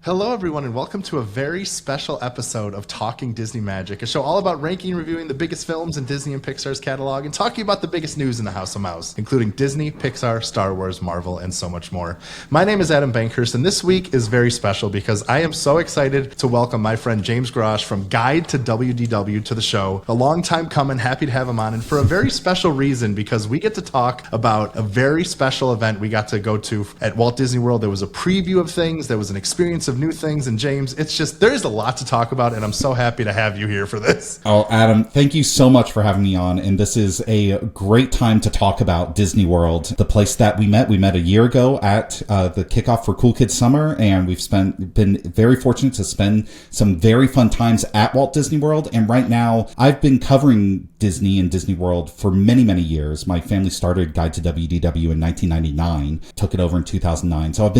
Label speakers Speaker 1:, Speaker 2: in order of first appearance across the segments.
Speaker 1: Hello, everyone, and welcome to a very special episode of Talking Disney Magic, a show all about ranking and reviewing the biggest films in Disney and Pixar's catalog and talking about the biggest news in the House of Mouse, including Disney, Pixar, Star Wars, Marvel, and so much more. My name is Adam Bankhurst, and this week is very special because I am so excited to welcome my friend James Grosch from Guide2WDW to the show. A long time coming, happy to have him on, and for a very special reason because we get to talk about a very special event we got to go to at Walt Disney World. There was a preview of things, there was an experience of new things, and James, it's just, there's a lot to talk about, and I'm so happy to have you here for this.
Speaker 2: Oh, Adam, thank you so much for having me on, and this is a great time to talk about Disney World, the place that we met. We met a year ago at the kickoff for Cool Kids Summer, and we've been very fortunate to spend some very fun times at Walt Disney World, and right now, I've been covering Disney and Disney World for many, many years. My family started Guide2WDW in 1999, took it over in 2009, so I've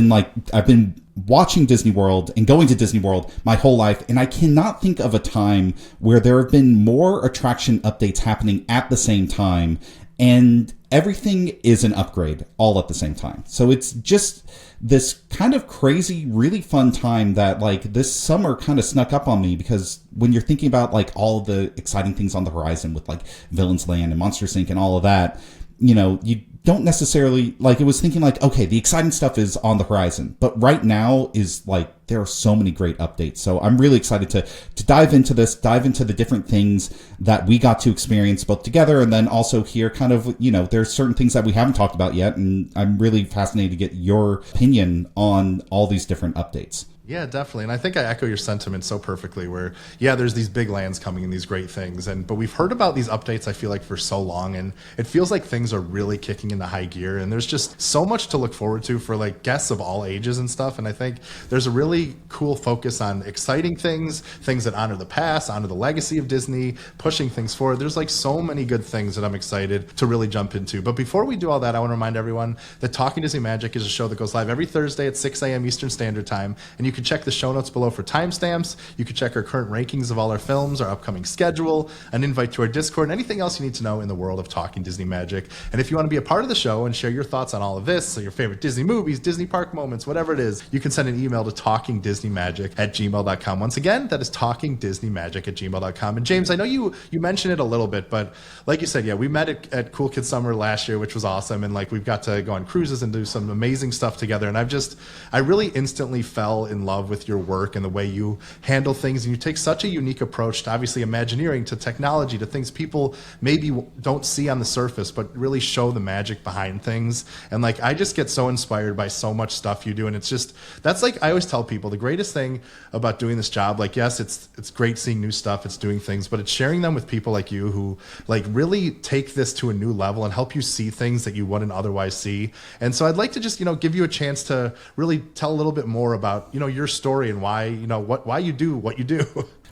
Speaker 2: been watching Disney World and going to Disney World my whole life, and I cannot think of a time where there have been more attraction updates happening at the same time, and everything is an upgrade all at the same time. So it's just this kind of crazy, really fun time that this summer kind of snuck up on me, because when you're thinking about all of the exciting things on the horizon with Villains Land and Monsters Inc. and all of that, you don't necessarily it was thinking okay, the exciting stuff is on the horizon, but right now is there are so many great updates. So I'm really excited to dive into the different things that we got to experience both together, and then also hear there's certain things that we haven't talked about yet, and I'm really fascinated to get your opinion on all these different updates.
Speaker 1: Yeah, definitely. And I think I echo your sentiment so perfectly where, there's these big lands coming and these great things. But we've heard about these updates, I feel like, for so long. And it feels like things are really kicking into high gear. And there's just so much to look forward to for guests of all ages and stuff. And I think there's a really cool focus on exciting things that honor the past, honor the legacy of Disney, pushing things forward. There's so many good things that I'm excited to really jump into. But before we do all that, I want to remind everyone that Talking Disney Magic is a show that goes live every Thursday at 6 a.m. Eastern Standard Time. And you can check the show notes below for timestamps. You can check our current rankings of all our films, our upcoming schedule, an invite to our Discord, and anything else you need to know in the world of Talking Disney Magic. And if you want to be a part of the show and share your thoughts on all of this, so your favorite Disney movies, Disney park moments, whatever it is, you can send an email to talkingdisneymagic@gmail.com. Once again, that is talkingdisneymagic@gmail.com. And James, I know you mentioned it a little bit, but like you said, we met at Cool Kids Summer last year, which was awesome. And we've got to go on cruises and do some amazing stuff together. And I really instantly fell in love with your work and the way you handle things, and you take such a unique approach to obviously Imagineering, to technology, to things people maybe don't see on the surface but really show the magic behind things. And I just get so inspired by so much stuff you do, and it's just, that's I always tell people, the greatest thing about doing this job, yes, it's great seeing new stuff, it's doing things, but it's sharing them with people like you who really take this to a new level and help you see things that you wouldn't otherwise see. And so I'd like to just give you a chance to really tell a little bit more about your story and why you do what you do.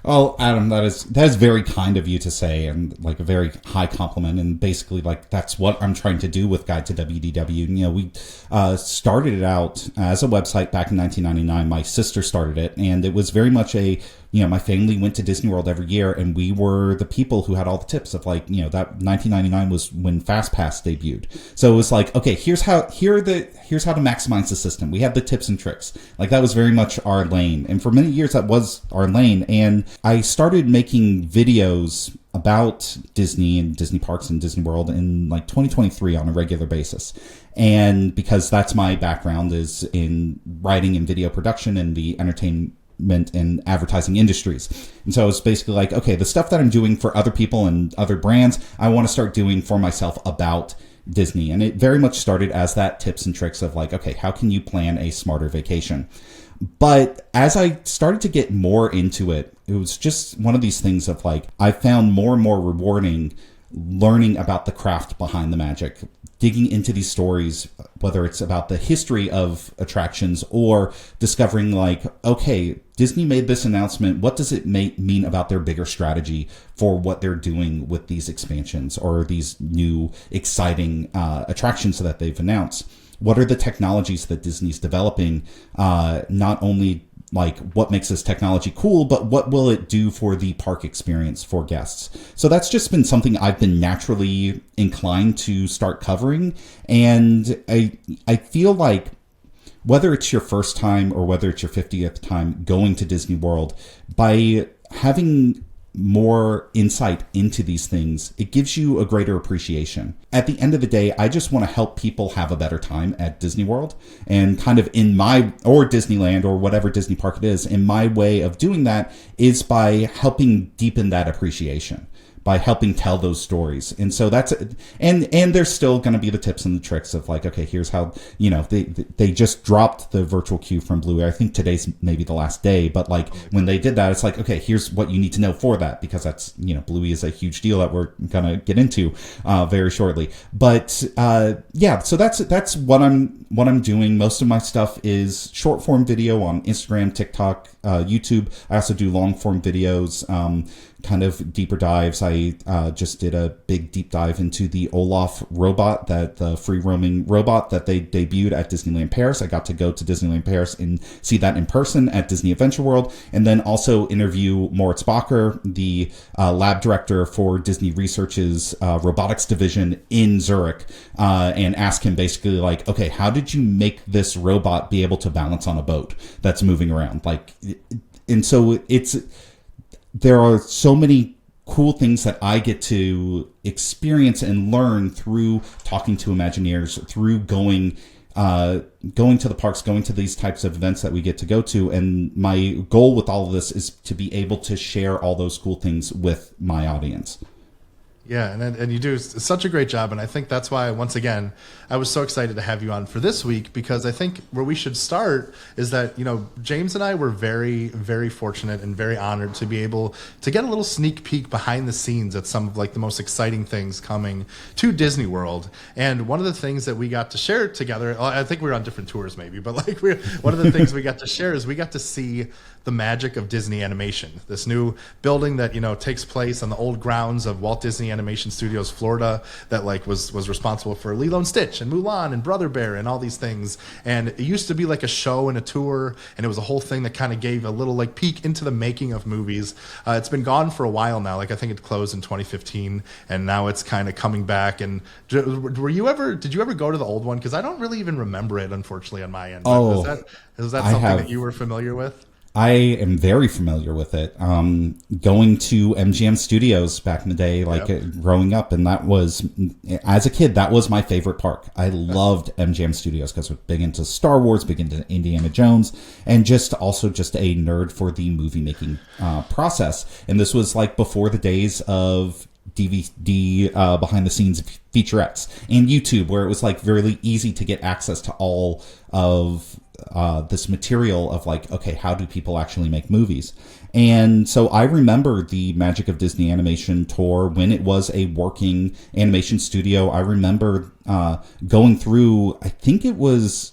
Speaker 2: Oh, Adam, that is very kind of you to say, and a very high compliment. And basically, that's what I'm trying to do with Guide2WDW. We started it out as a website back in 1999. My sister started it, and it was very much my family went to Disney World every year, and we were the people who had all the tips of that 1999 was when FastPass debuted. So it was okay, here's how to maximize the system. We had the tips and tricks. That was very much our lane. And for many years that was our lane. And I started making videos about Disney and Disney parks and Disney World in 2023 on a regular basis. And because that's my background, is in writing and video production and the entertainment and advertising industries. And so it's basically okay, the stuff that I'm doing for other people and other brands, I want to start doing for myself about Disney. And it very much started as that tips and tricks of okay, how can you plan a smarter vacation? But as I started to get more into it, it was just one of these things of I found more and more rewarding learning about the craft behind the magic, digging into these stories, whether it's about the history of attractions or discovering okay, Disney made this announcement. What does it mean about their bigger strategy for what they're doing with these expansions or these new exciting attractions that they've announced? What are the technologies that Disney's developing? Not only what makes this technology cool, but what will it do for the park experience for guests? So that's just been something I've been naturally inclined to start covering. And I feel whether it's your first time or whether it's your 50th time going to Disney World, by having more insight into these things, it gives you a greater appreciation. At the end of the day, I just want to help people have a better time at Disney World, and kind of in my, or Disneyland, or whatever Disney park it is, and my way of doing that is by helping deepen that appreciation, by helping tell those stories. And so that's, and there's still going to be the tips and the tricks of like, okay, here's how, they just dropped the virtual queue from Bluey. I think today's maybe the last day, but like when they did that, it's like, okay, here's what you need to know for that, because that's, Bluey is a huge deal that we're going to get into very shortly. But yeah, so that's what I'm doing. Most of my stuff is short form video on Instagram, TikTok, YouTube. I also do long form videos, kind of deeper dives. I just did a big deep dive into the Olaf robot, the free roaming robot that they debuted at Disneyland Paris. I got to go to Disneyland Paris and see that in person at Disney Adventure World, and then also interview Moritz Bacher, the lab director for Disney Research's robotics division in Zurich, and ask him basically like, okay, how did you make this robot be able to balance on a boat that's moving around? And so there are so many cool things that I get to experience and learn through talking to Imagineers, through going to the parks, going to these types of events that we get to go to. And my goal with all of this is to be able to share all those cool things with my audience.
Speaker 1: Yeah, and you do such a great job, and I think that's why, once again, I was so excited to have you on for this week, because I think where we should start is that, James and I were very, very fortunate and very honored to be able to get a little sneak peek behind the scenes at some of like the most exciting things coming to Disney World. And one of the things that we got to share together, I think we were on different tours maybe, but like one of the things we got to share is we got to see the magic of Disney animation, this new building that takes place on the old grounds of Walt Disney Animation Studios Florida, that like was responsible for Lilo and Stitch and Mulan and Brother Bear and all these things. And it used to be like a show and a tour, and it was a whole thing that kind of gave a little like peek into the making of movies. It's been gone for a while now. Like I think it closed in 2015, and now it's kind of coming back. And did you ever go to the old one? Because I don't really even remember it, unfortunately, on my end.
Speaker 2: Oh,
Speaker 1: is that something that you were familiar with?
Speaker 2: I am very familiar with it. Going to MGM Studios back in the day, growing up, and that was, as a kid, that was my favorite park. I loved MGM Studios because I was big into Star Wars, big into Indiana Jones, and just a nerd for the movie making process. And this was like before the days of DVD behind the scenes featurettes and YouTube, where it was like really easy to get access to all of this material of like, okay, how do people actually make movies? And so I remember the Magic of Disney Animation tour when it was a working animation studio. I remember going through, I think it was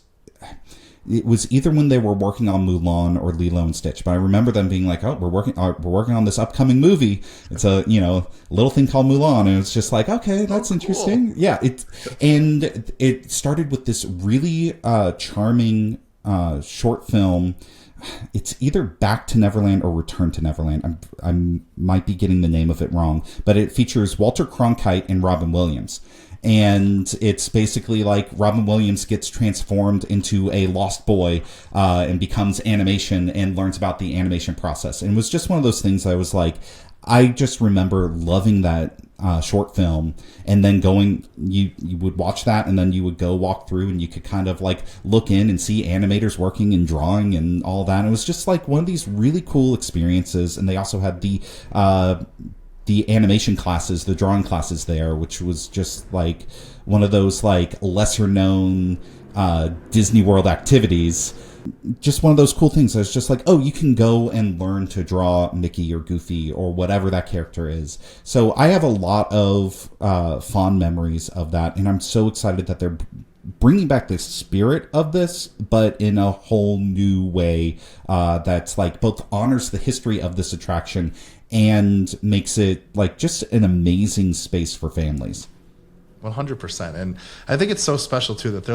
Speaker 2: either when they were working on Mulan or Lilo and Stitch, but I remember them being like, "Oh, we're working on this upcoming movie. It's a little thing called Mulan," and it's just like, okay, that's interesting. Yeah, it started with this really charming short film. It's either Back to Neverland or Return to Neverland. I might be getting the name of it wrong, but it features Walter Cronkite and Robin Williams. And it's basically like Robin Williams gets transformed into a lost boy and becomes animation and learns about the animation process. And it was just one of those things I was like, I just remember loving that short film, and then you would watch that, and then you would go walk through, and you could kind of like look in and see animators working and drawing and all that. And it was just like one of these really cool experiences. And they also had the animation classes, the drawing classes there, which was just like one of those like lesser known Disney World activities. Just one of those cool things. I was just like, oh, you can go and learn to draw Mickey or Goofy or whatever that character is. So I have a lot of fond memories of that, and I'm so excited that they're bringing back the spirit of this, but in a whole new way that's like both honors the history of this attraction and makes it like just an amazing space for families.
Speaker 1: 100%. And I think it's so special too that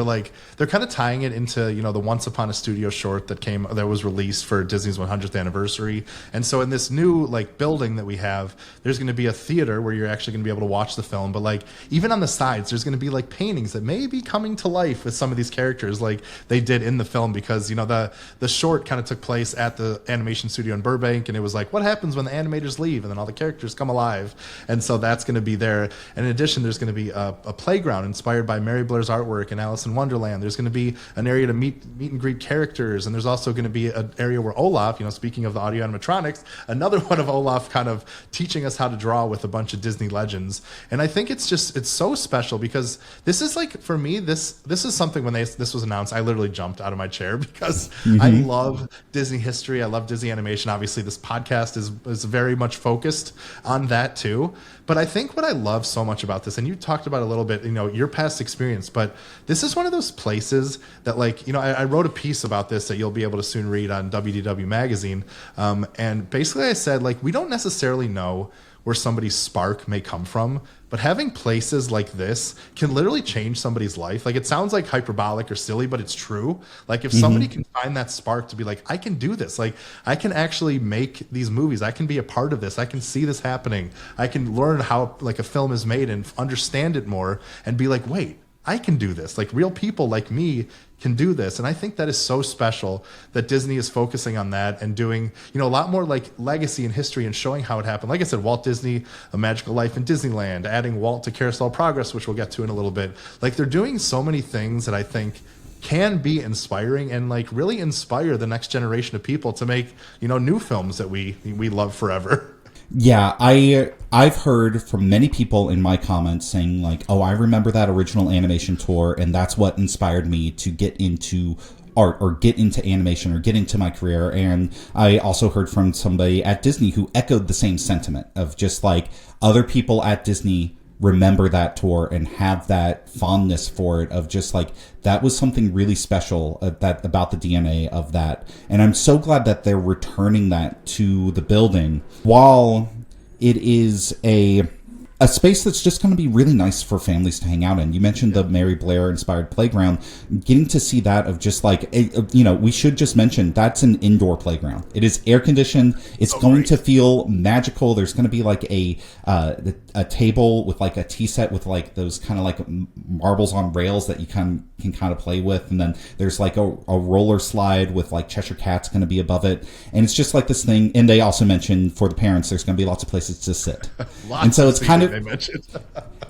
Speaker 1: they're kind of tying it into, the Once Upon a Studio short that was released for Disney's 100th anniversary. And so in this new building that we have, there's going to be a theater where you're actually going to be able to watch the film. But even on the sides, there's going to be paintings that may be coming to life with some of these characters like they did in the film, because the short kind of took place at the animation studio in Burbank, and it was what happens when the animators leave and then all the characters come alive. And so that's going to be there. And in addition, there's going to be a playground inspired by Mary Blair's artwork and Alice in Wonderland. There's going to be an area to meet and greet characters, and there's also going to be an area where Olaf, speaking of the audio animatronics, another one of Olaf kind of teaching us how to draw with a bunch of Disney legends. And I think it's so special, because this is for me, this is something when this was announced, I literally jumped out of my chair, because I love Disney history. I love Disney animation. Obviously, this podcast is very much focused on that too. But I think what I love so much about this, and you talked about a little bit, your past experience, but this is one of those places that I wrote a piece about this that you'll be able to soon read on WDW magazine. And basically I said, we don't necessarily know where somebody's spark may come from, but having places like this can literally change somebody's life. It sounds hyperbolic or silly, but it's true. If somebody can find that spark to be I can do this, I can actually make these movies, I can be a part of this, I can see this happening, I can learn how a film is made and understand it more and be wait, I can do this. Real people like me can do this. And I think that is so special that Disney is focusing on that and doing, a lot more legacy and history and showing how it happened. Like I said, Walt Disney, A Magical Life in Disneyland, adding Walt to Carousel of Progress, which we'll get to in a little bit. They're doing so many things that I think can be inspiring and really inspire the next generation of people to make, new films that we love forever.
Speaker 2: Yeah, I've heard from many people in my comments saying oh, I remember that original animation tour, and that's what inspired me to get into art or get into animation or get into my career. And I also heard from somebody at Disney who echoed the same sentiment of just other people at Disney remember that tour and have that fondness for it, of just that was something really special about the DNA of that. And I'm so glad that they're returning that to the building, while it is a space that's just going to be really nice for families to hang out in. You mentioned the Mary Blair inspired playground. Getting to see that of just we should just mention that's an indoor playground. It is air conditioned. It's going to feel magical. There's going to be a table with a tea set with those kind of marbles on rails that you can kind of play with, and then there's a roller slide with Cheshire Cat's going to be above it, and it's just this thing. And they also mentioned for the parents there's going to be lots of places to sit, and so it's kind of they mentioned.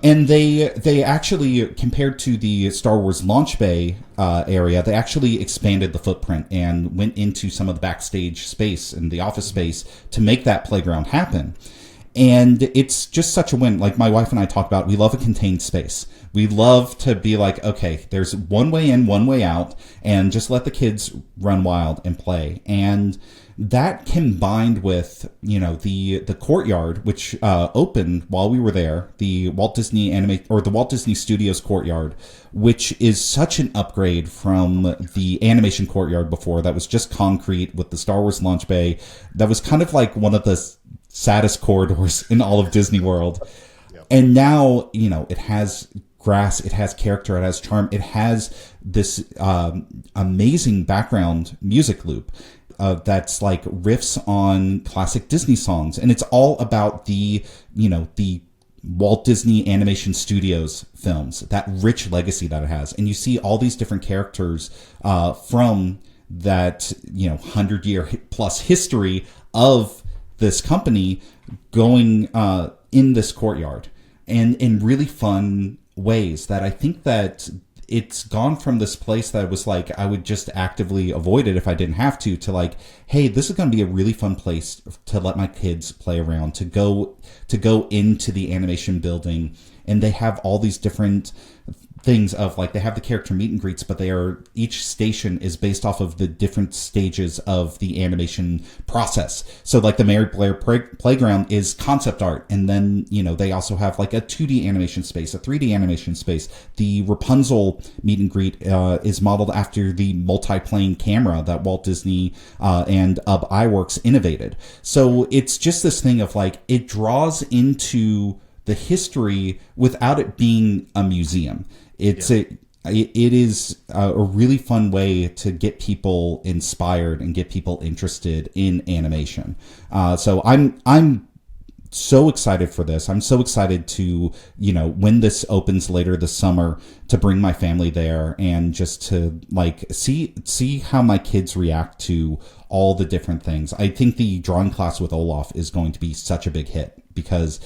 Speaker 2: And they actually, compared to the Star Wars launch bay area, they actually expanded the footprint and went into some of the backstage space and the office space to make that playground happen. And it's just such a win. My wife and I talk about, we love a contained space. We love to be okay, there's one way in, one way out, and just let the kids run wild and play. And that combined with, the courtyard, which opened while we were there, the Walt Disney Studios courtyard, which is such an upgrade from the animation courtyard before that was just concrete with the Star Wars launch bay. That was kind of one of the saddest corridors in all of Disney World. Yep. And now, it has grass, it has character, it has charm, it has this amazing background music loop that's riffs on classic Disney songs, and it's all about the Walt Disney Animation Studios films, that rich legacy that it has. And you see all these different characters from that 100-year plus history of this company going in this courtyard, and in really fun ways that I think that it's gone from this place that was I would just actively avoid it if I didn't have to hey, this is going to be a really fun place to let my kids play around, to go into the animation building. And they have all these different things of they have the character meet and greets, but each station is based off of the different stages of the animation process. So the Mary Blair playground is concept art, and then they also have a 2D animation space, a 3D animation space. The Rapunzel meet and greet is modeled after the multi-plane camera that Walt Disney and iWorks innovated. So it's just this thing of it draws into the history without it being a museum. It is a really fun way to get people inspired and get people interested in animation. So I'm so excited for this. I'm so excited to, when this opens later this summer, to bring my family there and just to like see how my kids react to all the different things. I think the drawing class with Olaf is going to be such a big hit because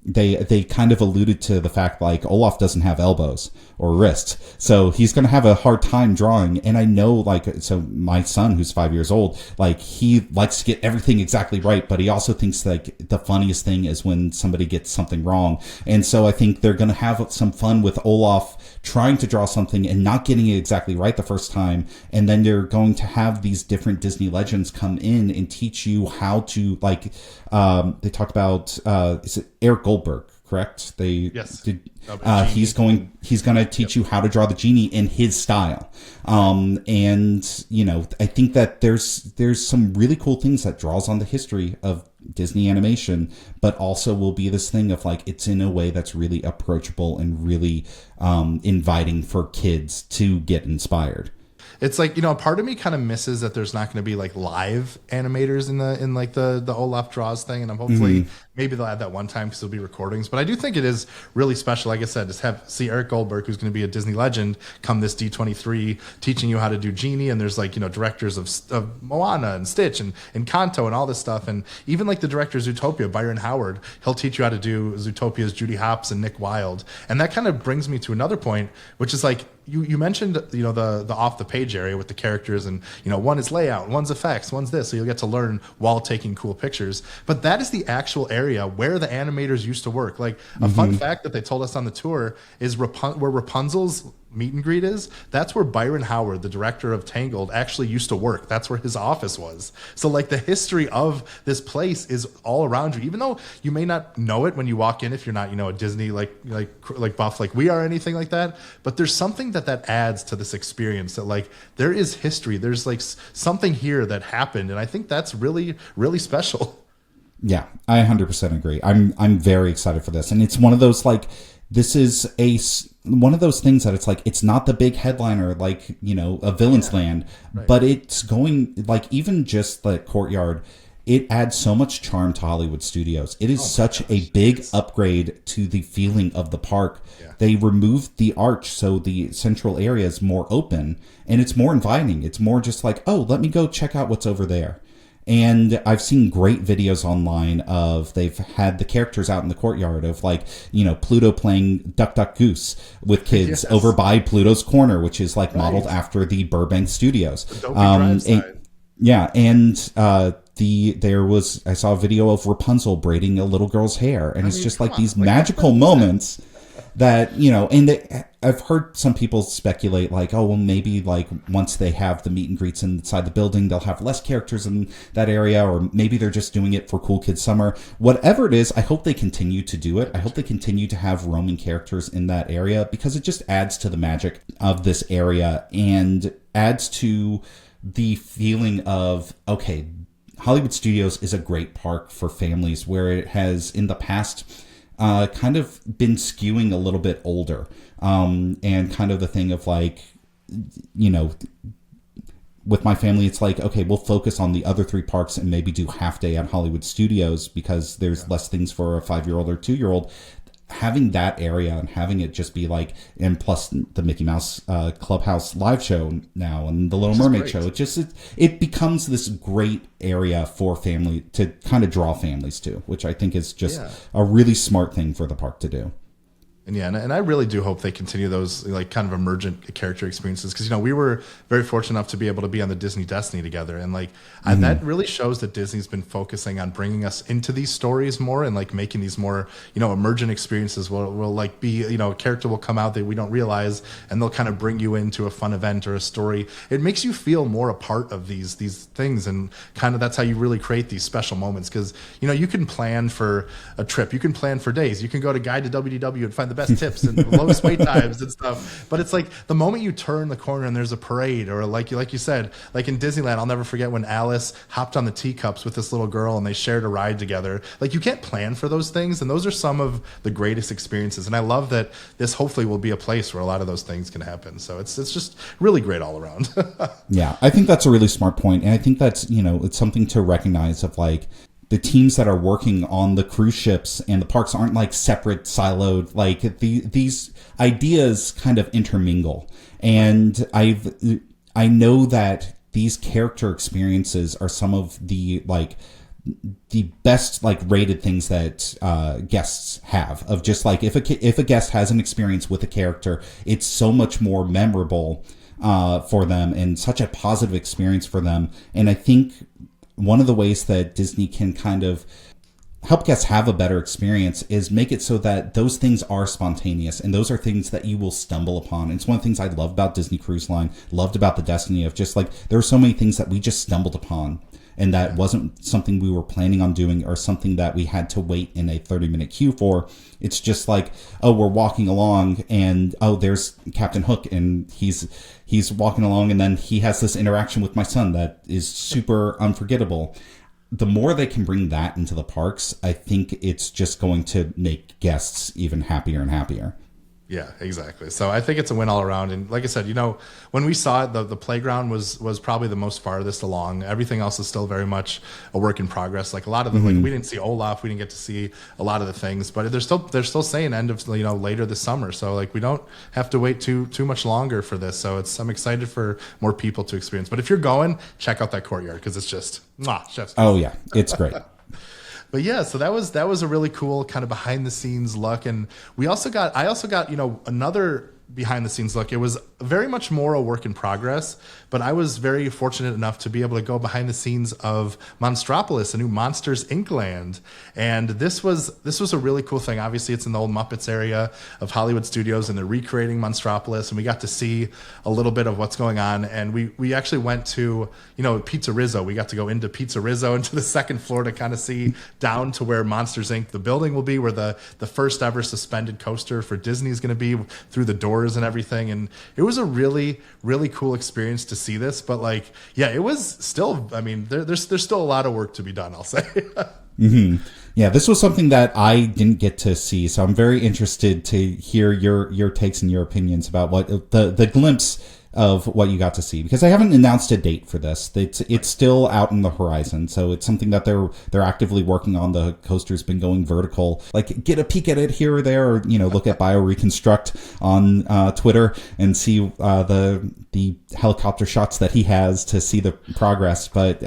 Speaker 2: they kind of alluded to the fact like Olaf doesn't have elbows or wrists, so he's going to have a hard time drawing. And I know, so my son, who's 5 years old, like he likes to get everything exactly right, but he also thinks like the funniest thing is when somebody gets something wrong. And so I think they're going to have some fun with Olaf trying to draw something and not getting it exactly right the first time, and then they're going to have these different Disney legends come in and teach you how to they talked about is it Eric Goldberg, correct?
Speaker 1: Yes.
Speaker 2: He's going to teach you how to draw the genie in his style. And I think that there's some really cool things that draws on the history of Disney animation, but also will be this thing of like, it's in a way that's really approachable and really inviting for kids to get inspired.
Speaker 1: It's like, part of me kind of misses that there's not going to be like live animators in the Olaf draws thing, and I'm hopefully maybe they'll add that one time because there'll be recordings. But I do think it is really special, like I said, to see Eric Goldberg, who's going to be a Disney legend, come this D23 teaching you how to do Genie. And there's like directors of Moana and Stitch and Encanto and all this stuff, and even like the director of Zootopia, Byron Howard, he'll teach you how to do Zootopia's Judy Hopps and Nick Wilde. And that kind of brings me to another point, which is like, you mentioned the off the page area with the characters, and one is layout, one's effects, one's this, so you'll get to learn while taking cool pictures. But that is the actual area where the animators used to work. Like a fun fact that they told us on the tour is where Rapunzel's meet and greet is, that's where Byron Howard, the director of Tangled, actually used to work. That's where his office was. So like the history of this place is all around you, even though you may not know it when you walk in if you're not a Disney like buff like we are or anything like that. But there's something that adds to this experience, that like there is history, there's like something here that happened, and I think that's really, really special.
Speaker 2: Yeah, I 100% agree. I'm very excited for this, and it's one of those like, this is one of those things that it's like, it's not the big headliner like a Villain's Land, right. But it's going like, even just the courtyard, it adds so much charm to Hollywood Studios. It is such a big upgrade to the feeling of the park. Yeah. They removed the arch, so the central area is more open and it's more inviting. It's more just like, oh, let me go check out what's over there. And I've seen great videos online of, they've had the characters out in the courtyard of like, Pluto playing Duck Duck Goose with kids over by Pluto's Corner, which is like modeled after the Burbank Studios. Yeah. And, I saw a video of Rapunzel braiding a little girl's hair, and it's just like these magical moments that, and I've heard some people speculate like, oh, well, maybe like once they have the meet and greets inside the building, they'll have less characters in that area, or maybe they're just doing it for Cool Kids Summer. Whatever it is, I hope they continue to do it. I hope they continue to have roaming characters in that area, because it just adds to the magic of this area and adds to the feeling of, okay, Hollywood Studios is a great park for families, where it has in the past kind of been skewing a little bit older, and kind of the thing of like, with my family, it's like, okay, we'll focus on the other three parks and maybe do half day at Hollywood Studios because there's less things for a 5-year-old or 2-year-old. Having that area and having it just be like, and plus the Mickey Mouse Clubhouse live show now and the Little Mermaid show, it becomes this great area for family to kind of draw families to, which I think is just a really smart thing for the park to do. And
Speaker 1: I really do hope they continue those like kind of emergent character experiences, because we were very fortunate enough to be able to be on the Disney Destiny together, and like and that really shows that Disney's been focusing on bringing us into these stories more, and like making these more emergent experiences will like be a character will come out that we don't realize, and they'll kind of bring you into a fun event or a story. It makes you feel more a part of these things, and kind of that's how you really create these special moments, because you can plan for a trip, you can plan for days, you can go to Guide2WDW and find the best tips and the lowest wait times and stuff. But it's like the moment you turn the corner and there's a parade, or like you said, like in Disneyland, I'll never forget when Alice hopped on the teacups with this little girl and they shared a ride together. Like, you can't plan for those things, and those are some of the greatest experiences. And I love that this hopefully will be a place where a lot of those things can happen. So it's just really great all around.
Speaker 2: Yeah, I think that's a really smart point, and I think that's, it's something to recognize of like the teams that are working on the cruise ships and the parks aren't like separate, siloed. Like these ideas kind of intermingle, and I know that these character experiences are some of the best like rated things that guests have, of just like if a guest has an experience with a character, it's so much more memorable for them and such a positive experience for them. And I think one of the ways that Disney can kind of help guests have a better experience is make it so that those things are spontaneous, and those are things that you will stumble upon. And it's one of the things I love about Disney Cruise Line, loved about the Destiny of just like there are so many things that we just stumbled upon, and that wasn't something we were planning on doing or something that we had to wait in a 30-minute queue for. It's just like, oh, we're walking along and, oh, there's Captain Hook and he's walking along and then he has this interaction with my son that is super unforgettable. The more they can bring that into the parks, I think it's just going to make guests even happier and happier.
Speaker 1: Yeah, exactly. So I think it's a win all around. And like I said, when we saw it, the playground was probably the most farthest along. Everything else is still very much a work in progress. Like a lot of the, like we didn't see Olaf, we didn't get to see a lot of the things, but they're still saying end of later this summer. So like we don't have to wait too much longer for this. So I'm excited for more people to experience. But if you're going, check out that courtyard because it's just chef's.
Speaker 2: Oh yeah, it's great.
Speaker 1: But yeah, so that was a really cool kind of behind the scenes look. And I also got, another behind the scenes look. It was very much more a work in progress, but I was very fortunate enough to be able to go behind the scenes of Monstropolis, a new Monsters Inc. land. And this was a really cool thing. Obviously it's in the old Muppets area of Hollywood Studios, and they're recreating Monstropolis, and we got to see a little bit of what's going on. And we actually went to, Pizza Rizzo. We got to go into Pizza Rizzo, into the second floor, to kind of see down to where Monsters Inc. the building will be, where the first ever suspended coaster for Disney is going to be, through the doors and everything. And it was a really, really cool experience to see this. But it was still, there's still a lot of work to be done, I'll say.
Speaker 2: Mm-hmm. Yeah, this was something that I didn't get to see, so I'm very interested to hear your takes and your opinions about what the glimpse of what you got to see, because they haven't announced a date for this. It's still out in the horizon, so it's something that they're actively working on. The coaster's been going vertical. Like, get a peek at it here or there, or look at BioReconstruct on Twitter and see the helicopter shots that he has to see the progress. But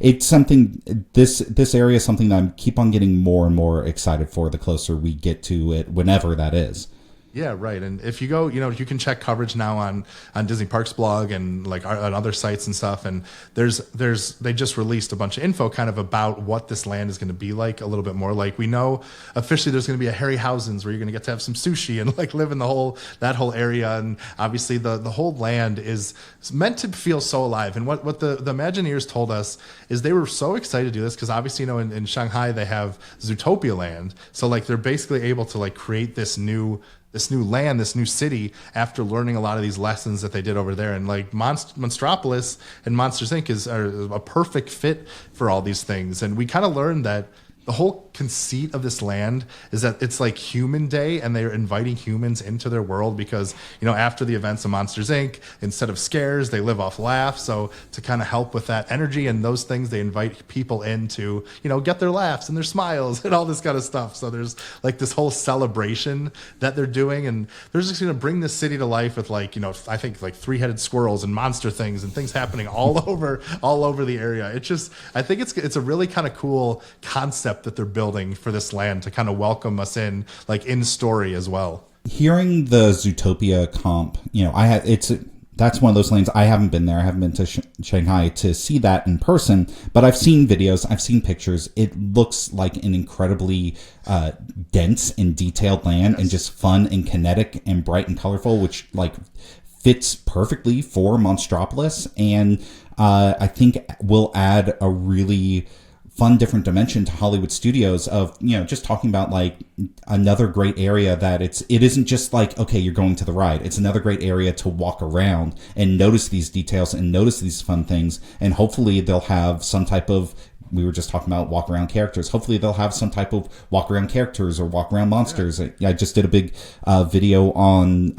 Speaker 2: it's something. This area is something that I keep on getting more and more excited for the closer we get to it, whenever that is.
Speaker 1: Yeah, right. And if you go, you can check coverage now on Disney Parks blog and on other sites and stuff. And they just released a bunch of info kind of about what this land is going to be like a little bit more. Like, we know officially there's going to be a Harryhausen's where you're going to get to have some sushi and live in that whole area. And obviously the whole land is meant to feel so alive. And what the Imagineers told us is they were so excited to do this because obviously, in Shanghai they have Zootopia Land. So they're basically able to create this new land, this new city, after learning a lot of these lessons that they did over there. And Monstropolis and Monsters Inc. are a perfect fit for all these things. And we kind of learned that the whole conceit of this land is that it's like Human Day, and they're inviting humans into their world because, after the events of Monsters Inc., instead of scares, they live off laughs. So to kind of help with that energy and those things, they invite people in to, get their laughs and their smiles and all this kind of stuff. So there's this whole celebration that they're doing, and they're just going to bring this city to life with I think three-headed squirrels and monster things and things happening all over the area. I think it's a really kind of cool concept that they're building for this land to kind of welcome us in story as well.
Speaker 2: Hearing the Zootopia comp, that's one of those lanes. I haven't been there. I haven't been to Shanghai to see that in person, but I've seen videos, I've seen pictures. It looks like an incredibly dense and detailed land, and just fun and kinetic and bright and colorful, which fits perfectly for Monstropolis, and I think will add a really fun different dimension to Hollywood Studios of, just talking about like another great area that it isn't just like, okay, you're going to the ride. It's another great area to walk around and notice these details and notice these fun things. And hopefully they'll have some type of, we were just talking about walk around characters. Hopefully they'll have some type of walk around characters or walk around monsters. I just did a big video on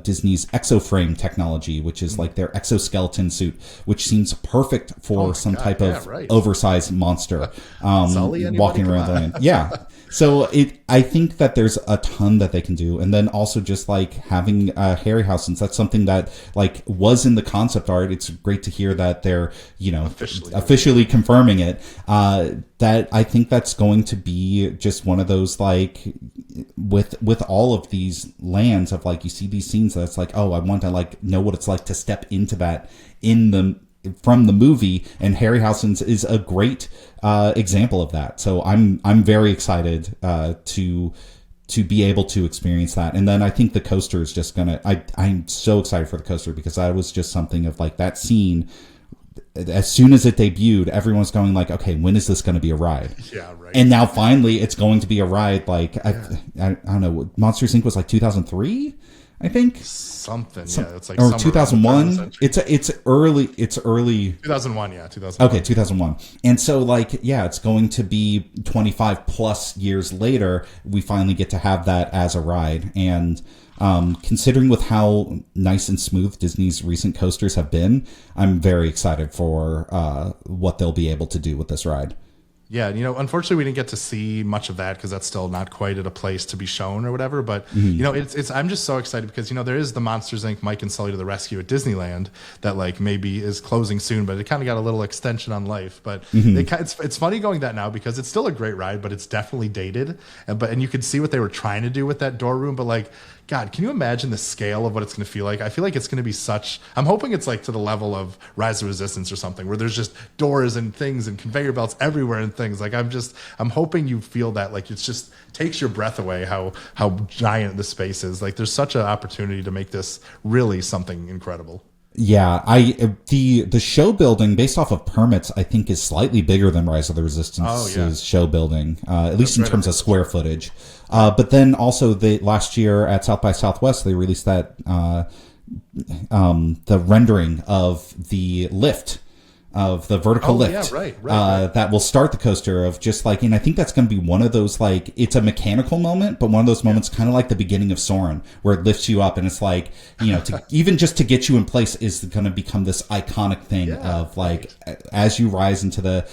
Speaker 2: Disney's exoframe technology, which is like their exoskeleton suit, which seems perfect for some type of oversized monster walking around the land. Yeah. So I think that there's a ton that they can do. And then also just like having Harryhausen's, that's something that like was in the concept art. It's great to hear that they're, officially confirming it. That I think that's going to be just one of those, like, with all of these lands of like, you see these scenes that's like, oh, I want to like know what it's like to step into that from the movie, and Harryhausen's is a great example of that. So I'm very excited to be able to experience that. And then I think the coaster is just I'm so excited for the coaster, because that was just something of like that scene. As soon as it debuted, everyone's going like, okay, when is this going to be a ride?
Speaker 1: Yeah, right.
Speaker 2: And now finally it's going to be a ride. Like, I don't know, Monsters Inc. was like 2003, I think.
Speaker 1: Something, yeah. It's like,
Speaker 2: or 2001. It's early.
Speaker 1: 2001, yeah, 2001.
Speaker 2: Okay, 2001. And so like, yeah, it's going to be 25 plus years later, we finally get to have that as a ride. And considering with how nice and smooth Disney's recent coasters have been, I'm very excited for what they'll be able to do with this ride.
Speaker 1: Yeah, unfortunately we didn't get to see much of that because that's still not quite at a place to be shown or whatever. But it's I'm just so excited because there is the Monsters Inc. Mike and Sully to the Rescue at Disneyland that like maybe is closing soon, but it kind of got a little extension on life. But it's funny going that now because it's still a great ride, but it's definitely dated. And you could see what they were trying to do with that door room, but like, God, can you imagine the scale of what it's going to feel like? I feel like it's going to be I'm hoping it's like to the level of Rise of Resistance or something, where there's just doors and things and conveyor belts everywhere and things. Like, I'm hoping you feel that, like, it's just takes your breath away how giant the space is. Like, there's such an opportunity to make this really something incredible.
Speaker 2: Yeah, the show building based off of permits, I think, is slightly bigger than Rise of the Resistance's show building, at least in terms of square footage. But then also last year at South by Southwest, they released that the rendering of the lift. Of the vertical lift,
Speaker 1: yeah, right.
Speaker 2: That will start the coaster of just like, and I think that's going to be one of those, like, it's a mechanical moment, but one of those moments kind of like the beginning of Soarin', where it lifts you up and it's like, even just to get you in place is going to become this iconic thing of like, as you rise into the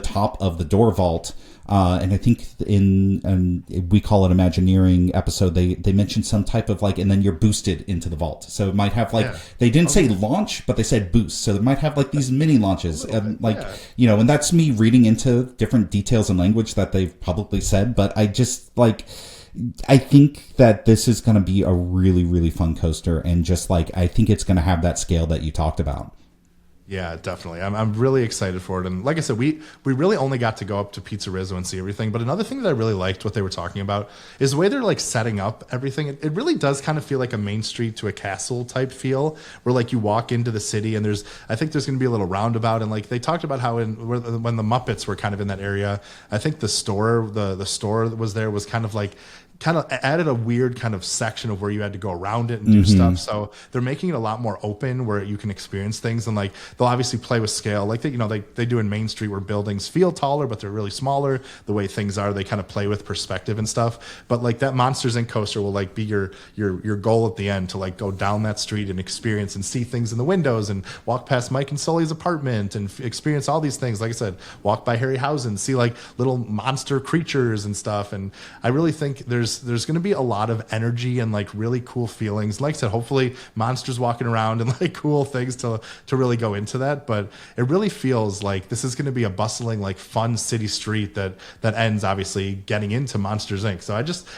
Speaker 2: top of the door vault. And I think we call it Imagineering episode, they mentioned some type of like, and then you're boosted into the vault. So it might have like, they didn't say launch, but they said boost. So it might have like these mini launches and like, and that's me reading into different details and language that they've publicly said. But I just like, I think that this is going to be a really, really fun coaster. And just like, I think it's going to have that scale that you talked about.
Speaker 1: Yeah, definitely. I'm really excited for it. And like I said, we really only got to go up to Pizza Rizzo and see everything. But another thing that I really liked what they were talking about is the way they're like setting up everything. It really does kind of feel like a Main Street to a castle type feel, where like you walk into the city and I think there's going to be a little roundabout. And like they talked about how when the Muppets were kind of in that area, I think the store that was there was kind of added a weird kind of section of where you had to go around it and do stuff. So they're making it a lot more open where you can experience things, and like they'll obviously play with scale like they do in Main Street, where buildings feel taller but they're really smaller. The way things are, they kind of play with perspective and stuff. But like that Monsters Inc. coaster will like be your goal at the end, to like go down that street and experience and see things in the windows and walk past Mike and Sully's apartment and experience all these things. Like I said, walk by Harryhausen, see like little monster creatures and stuff. And I really think there's going to be a lot of energy and like really cool feelings. Like I said, hopefully monsters walking around and like cool things to really go into that. But it really feels like this is going to be a bustling, like fun city street that ends obviously getting into Monsters Inc. So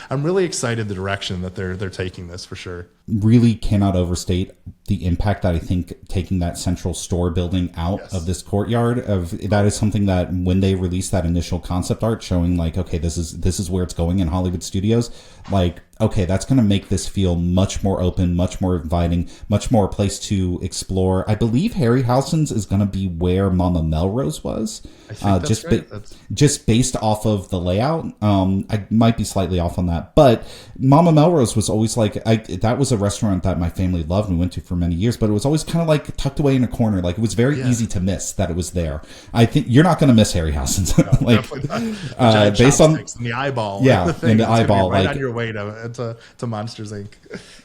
Speaker 1: I'm really excited the direction that they're taking this for sure.
Speaker 2: Really cannot overstate the impact that I think taking that central store building out of this courtyard that is something that when they released that initial concept art showing like, okay, this is where it's going in Hollywood Studios, like okay, that's going to make this feel much more open, much more inviting, much more a place to explore. I believe Harryhausen's is going to be where Mama Melrose was.
Speaker 1: I think that's right.
Speaker 2: Just based off of the layout. I might be slightly off on that, but Mama Melrose was always like, that was a restaurant that my family loved and went to for many years, but it was always kind of like tucked away in a corner. Like it was very easy to miss that it was there. I think you're not going to miss Harryhausen's.
Speaker 1: No, like,
Speaker 2: based on
Speaker 1: in the eyeball.
Speaker 2: Yeah, in the eyeball.
Speaker 1: Right
Speaker 2: like,
Speaker 1: on your way to Monsters Inc.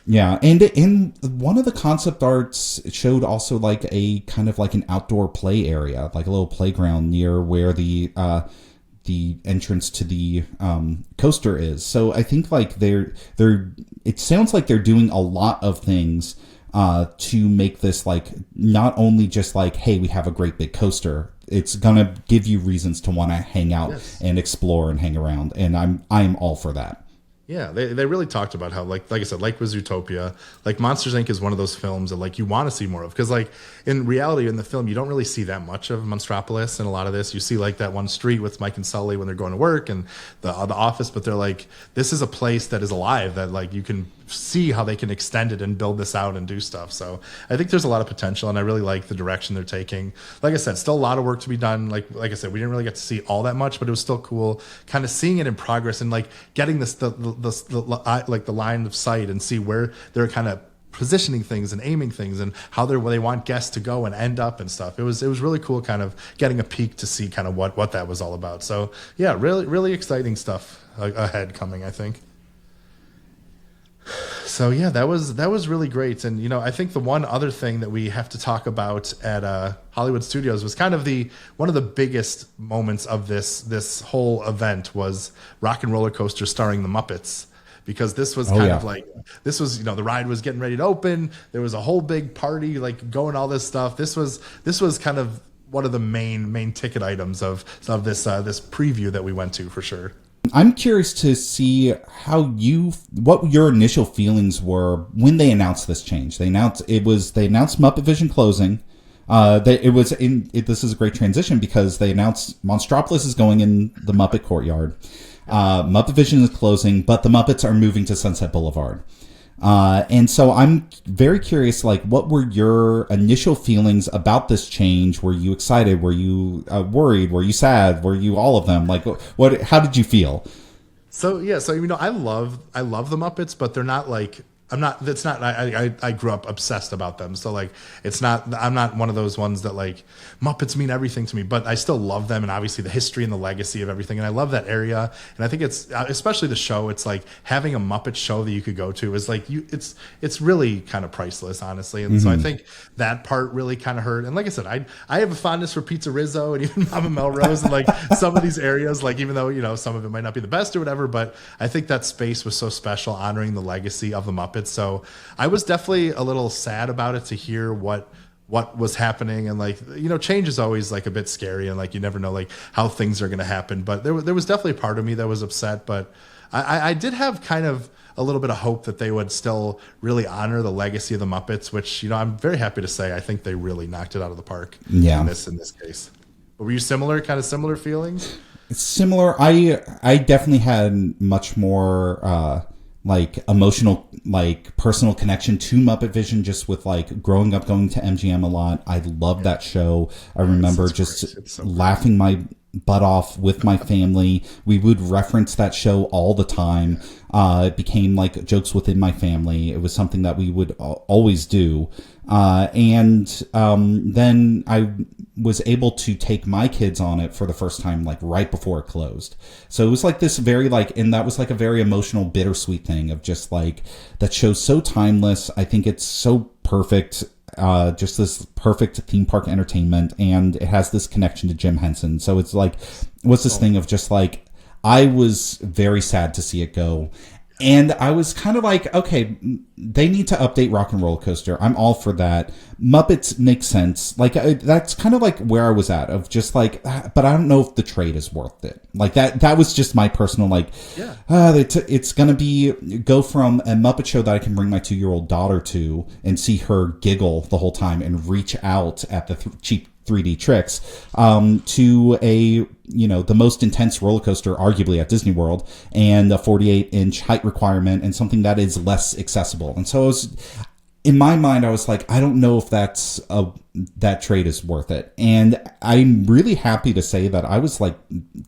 Speaker 2: Yeah, and in one of the concept arts, it showed also like a kind of like an outdoor play area, like a little playground near where the entrance to the coaster is. So I think like it sounds like they're doing a lot of things to make this like not only just like, hey, we have a great big coaster. It's gonna give you reasons to want to hang out and explore and hang around, and I'm all for that.
Speaker 1: Yeah, they really talked about how, like I said, like with Zootopia, like Monsters Inc. is one of those films that like you want to see more of, because like in reality in the film you don't really see that much of Monstropolis and a lot of this. You see like that one street with Mike and Sully when they're going to work and the office, but they're like, this is a place that is alive, that like you can see how they can extend it and build this out and do stuff. So I think there's a lot of potential, and I really like the direction they're taking. Like I said, still a lot of work to be done. Like I said, we didn't really get to see all that much, but it was still cool kind of seeing it in progress and like getting this like the line of sight and see where they're kind of positioning things and aiming things and how they want guests to go and end up and stuff. It was really cool kind of getting a peek to see kind of what that was all about. So yeah, really exciting stuff ahead coming, I think. So yeah, that was really great. And you know, I think the one other thing that we have to talk about at Hollywood Studios was kind of one of the biggest moments of this whole event was Rock and Roller Coaster starring the Muppets. Because this was kind of like, this was, you know, the ride was getting ready to open. There was a whole big party, like going all this stuff. This was kind of one of the main ticket items of this preview that we went to for sure.
Speaker 2: I'm curious to see what your initial feelings were when they announced this change. They announced Muppet Vision closing. This is a great transition because they announced Monstropolis is going in the Muppet Courtyard. Muppet Vision is closing, but the Muppets are moving to Sunset Boulevard. And so I'm very curious, like, what were your initial feelings about this change? Were you excited? Were you worried? Were you sad? Were you all of them? Like, how did you feel?
Speaker 1: So, yeah, you know, I love the Muppets, but they're not like, I grew up obsessed about them. So like, I'm not one of those ones that like Muppets mean everything to me, but I still love them. And obviously the history and the legacy of everything. And I love that area. And I think it's, especially the show, it's like having a Muppet show that you could go to is like, it's really kind of priceless, honestly. And so I think that part really kind of hurt. And like I said, I have a fondness for Pizza Rizzo and even Mama Melrose and like some of these areas, like even though, you know, some of it might not be the best or whatever, but I think that space was so special, honoring the legacy of the Muppets. So I was definitely a little sad about it to hear what was happening, and like, you know, change is always like a bit scary and like you never know like how things are going to happen. But there was definitely a part of me that was upset, but I did have kind of a little bit of hope that they would still really honor the legacy of the Muppets, which, you know, I'm very happy to say I think they really knocked it out of the park. Yeah. In this case. But were you similar feelings?
Speaker 2: It's similar. I definitely had much more like emotional, like personal connection to Muppet Vision, just with like growing up going to MGM a lot. I loved that show. I remember just laughing my butt off with my family. We would reference that show all the time. It became like jokes within my family. It was something that we would always do. And then I was able to take my kids on it for the first time, like right before it closed. So it was like this very like, and that was like a very emotional, bittersweet thing of just like, that show's so timeless. I think it's so perfect. Just this perfect theme park entertainment, and it has this connection to Jim Henson. So it's like, what's this thing of just like, I was very sad to see it go. And I was kind of like, okay, they need to update Rock and Roller Coaster. I'm all for that. Muppets make sense. Like, that's kind of like where I was at, of just like, but I don't know if the trade is worth it. Like that was just my personal, like, it's going to go from a Muppet show that I can bring my 2-year-old daughter to and see her giggle the whole time and reach out at the cheap 3D tricks, to a the most intense roller coaster arguably at Disney World, and a 48-inch height requirement, and something that is less accessible. And so in my mind, I was like, I don't know if that trade is worth it. And I'm really happy to say that I was like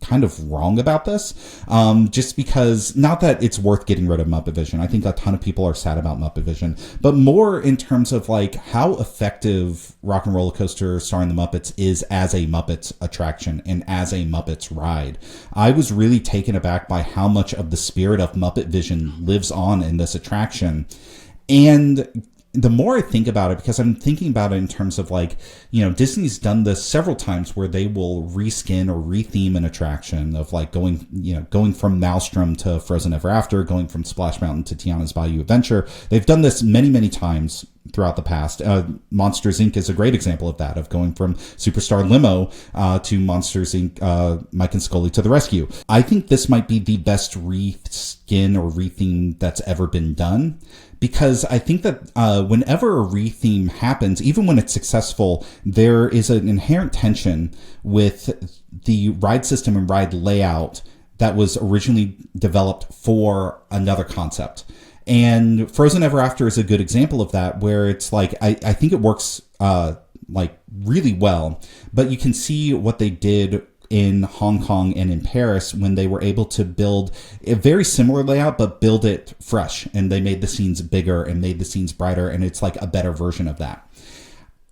Speaker 2: kind of wrong about this. Just because, not that it's worth getting rid of Muppet Vision. I think a ton of people are sad about Muppet Vision, but more in terms of like how effective Rock and Roller Coaster Starring the Muppets is as a Muppets attraction and as a Muppets ride. I was really taken aback by how much of the spirit of Muppet Vision lives on in this attraction. And the more I think about it, because I'm thinking about it in terms of like, Disney's done this several times where they will reskin or retheme an attraction of like going from Maelstrom to Frozen Ever After, going from Splash Mountain to Tiana's Bayou Adventure. They've done this many, many times throughout the past. Monsters Inc. is a great example of that, of going from Superstar Limo to Monsters Inc. Mike and Scully to the Rescue. I think this might be the best reskin or retheme that's ever been done. Because I think that whenever a retheme happens, even when it's successful, there is an inherent tension with the ride system and ride layout that was originally developed for another concept. And Frozen Ever After is a good example of that, where it's like, I think it works like really well, but you can see what they did in Hong Kong and in Paris when they were able to build a very similar layout, but build it fresh. And they made the scenes bigger and made the scenes brighter. And it's like a better version of that.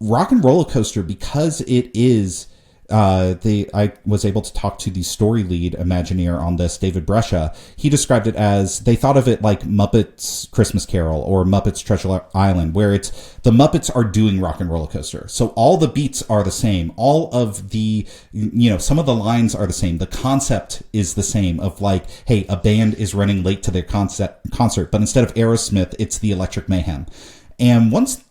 Speaker 2: Rock and Roller Coaster, because it is, I was able to talk to the story lead Imagineer on this, David Brescia. He described it as, they thought of it like Muppets Christmas Carol or Muppets Treasure Island, where it's the Muppets are doing Rock and Roller Coaster. So all the beats are the same. All of the, some of the lines are the same. The concept is the same of like, hey, a band is running late to their concert, but instead of Aerosmith, it's the Electric Mayhem. And once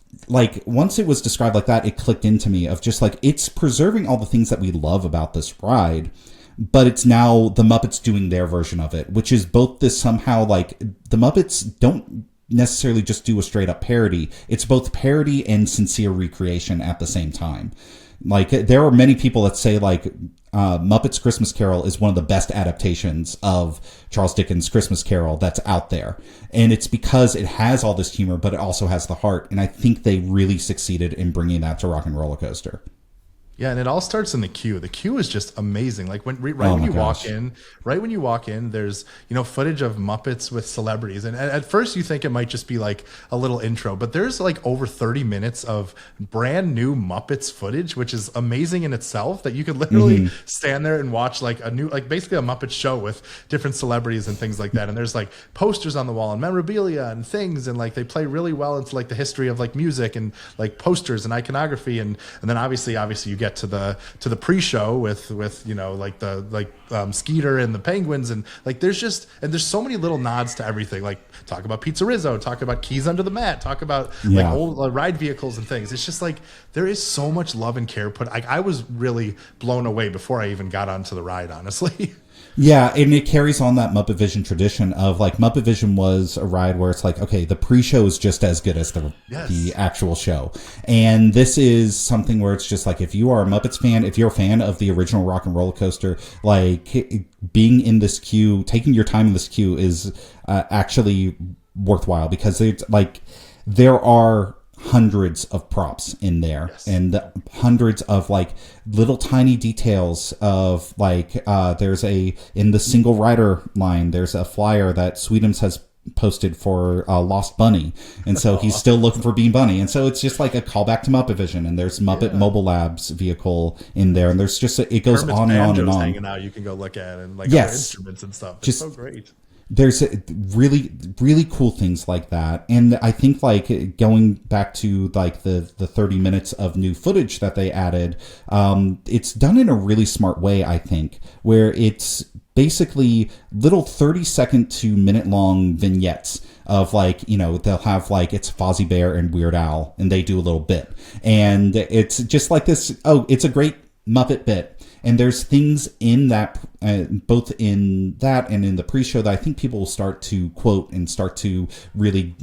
Speaker 2: it was described like that, it clicked into me of just like, it's preserving all the things that we love about this ride, but it's now the Muppets doing their version of it, which is both this somehow like the Muppets don't necessarily just do a straight up parody. It's both parody and sincere recreation at the same time. Like, there are many people that say like Muppets Christmas Carol is one of the best adaptations of Charles Dickens' Christmas Carol that's out there. And it's because it has all this humor, but it also has the heart. And I think they really succeeded in bringing that to Rock and Roller Coaster.
Speaker 1: Yeah, and it all starts in the queue. The queue is just amazing. Like when you walk in, there's footage of Muppets with celebrities, and at first you think it might just be like a little intro, but there's like over 30 minutes of brand new Muppets footage, which is amazing in itself. That you could literally stand there and watch like a new, like basically a Muppet show with different celebrities and things like that. And there's like posters on the wall and memorabilia and things, and like they play really well into like the history of like music and like posters and iconography, and then obviously you get to the pre-show with Skeeter and the Penguins, and like there's so many little nods to everything. Like talk about Pizza Rizzo, talk about Keys Under the Mat, talk about like old ride vehicles and things. It's just like there is so much love and care put. I was really blown away before I even got onto the ride, honestly.
Speaker 2: Yeah, and it carries on that Muppet Vision tradition of like Muppet Vision was a ride where it's like, okay, the pre-show is just as good as the actual show. And this is something where it's just like, if you are a Muppets fan, if you're a fan of the original Rock and Roller Coaster, like being in this queue, taking your time in this queue is actually worthwhile, because it's like there are hundreds of props in there, and hundreds of like little tiny details of like there's in the single rider line, there's a flyer that Sweetums has posted for Lost Bunny, and so he's still looking for Bean Bunny, and so it's just like a callback to Muppet Vision. And there's Muppet Mobile Labs vehicle in there, and there's just it goes
Speaker 1: Kermit's
Speaker 2: on and on and on.
Speaker 1: Hanging out, you can go look at, and like other instruments and stuff. It's just so great.
Speaker 2: There's really, really cool things like that. And I think like going back to like the 30 minutes of new footage that they added, it's done in a really smart way, I think, where it's basically little 30-second to minute-long vignettes of like, they'll have like, it's Fozzie Bear and Weird Al, and they do a little bit. And it's just like this, it's a great Muppet bit. And there's things in that, both in that and in the pre-show, that I think people will start to quote and start to really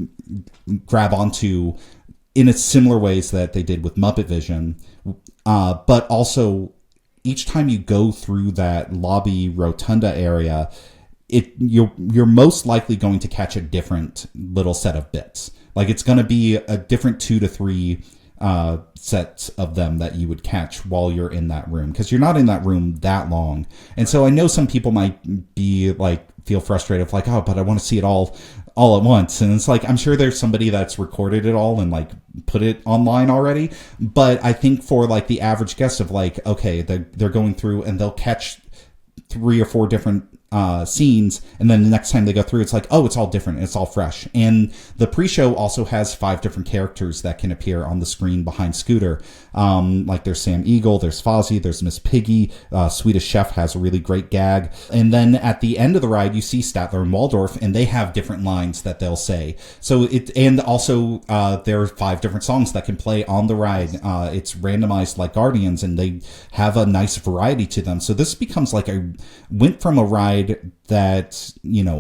Speaker 2: grab onto in a similar ways that they did with Muppet Vision. But also, each time you go through that lobby rotunda area, you're most likely going to catch a different little set of bits. Like it's going to be a different 2 to 3 sets of them that you would catch while you're in that room, because you're not in that room that long. And so I know some people might be like feel frustrated, like, oh, but I want to see it all at once. And it's like, I'm sure there's somebody that's recorded it all and like put it online already. But I think for like the average guest of like, okay, they're going through and they'll catch 3 or 4 different scenes, and then the next time they go through, it's like, oh, it's all different, it's all fresh. And the pre-show also has 5 different characters that can appear on the screen behind Scooter. Like there's Sam Eagle, there's Fozzie, there's Miss Piggy, Swedish Chef has a really great gag, and then at the end of the ride you see Statler and Waldorf, and they have different lines that they'll say. So and also there are 5 different songs that can play on the ride. It's randomized like Guardians, and they have a nice variety to them. So this becomes like went from a ride that,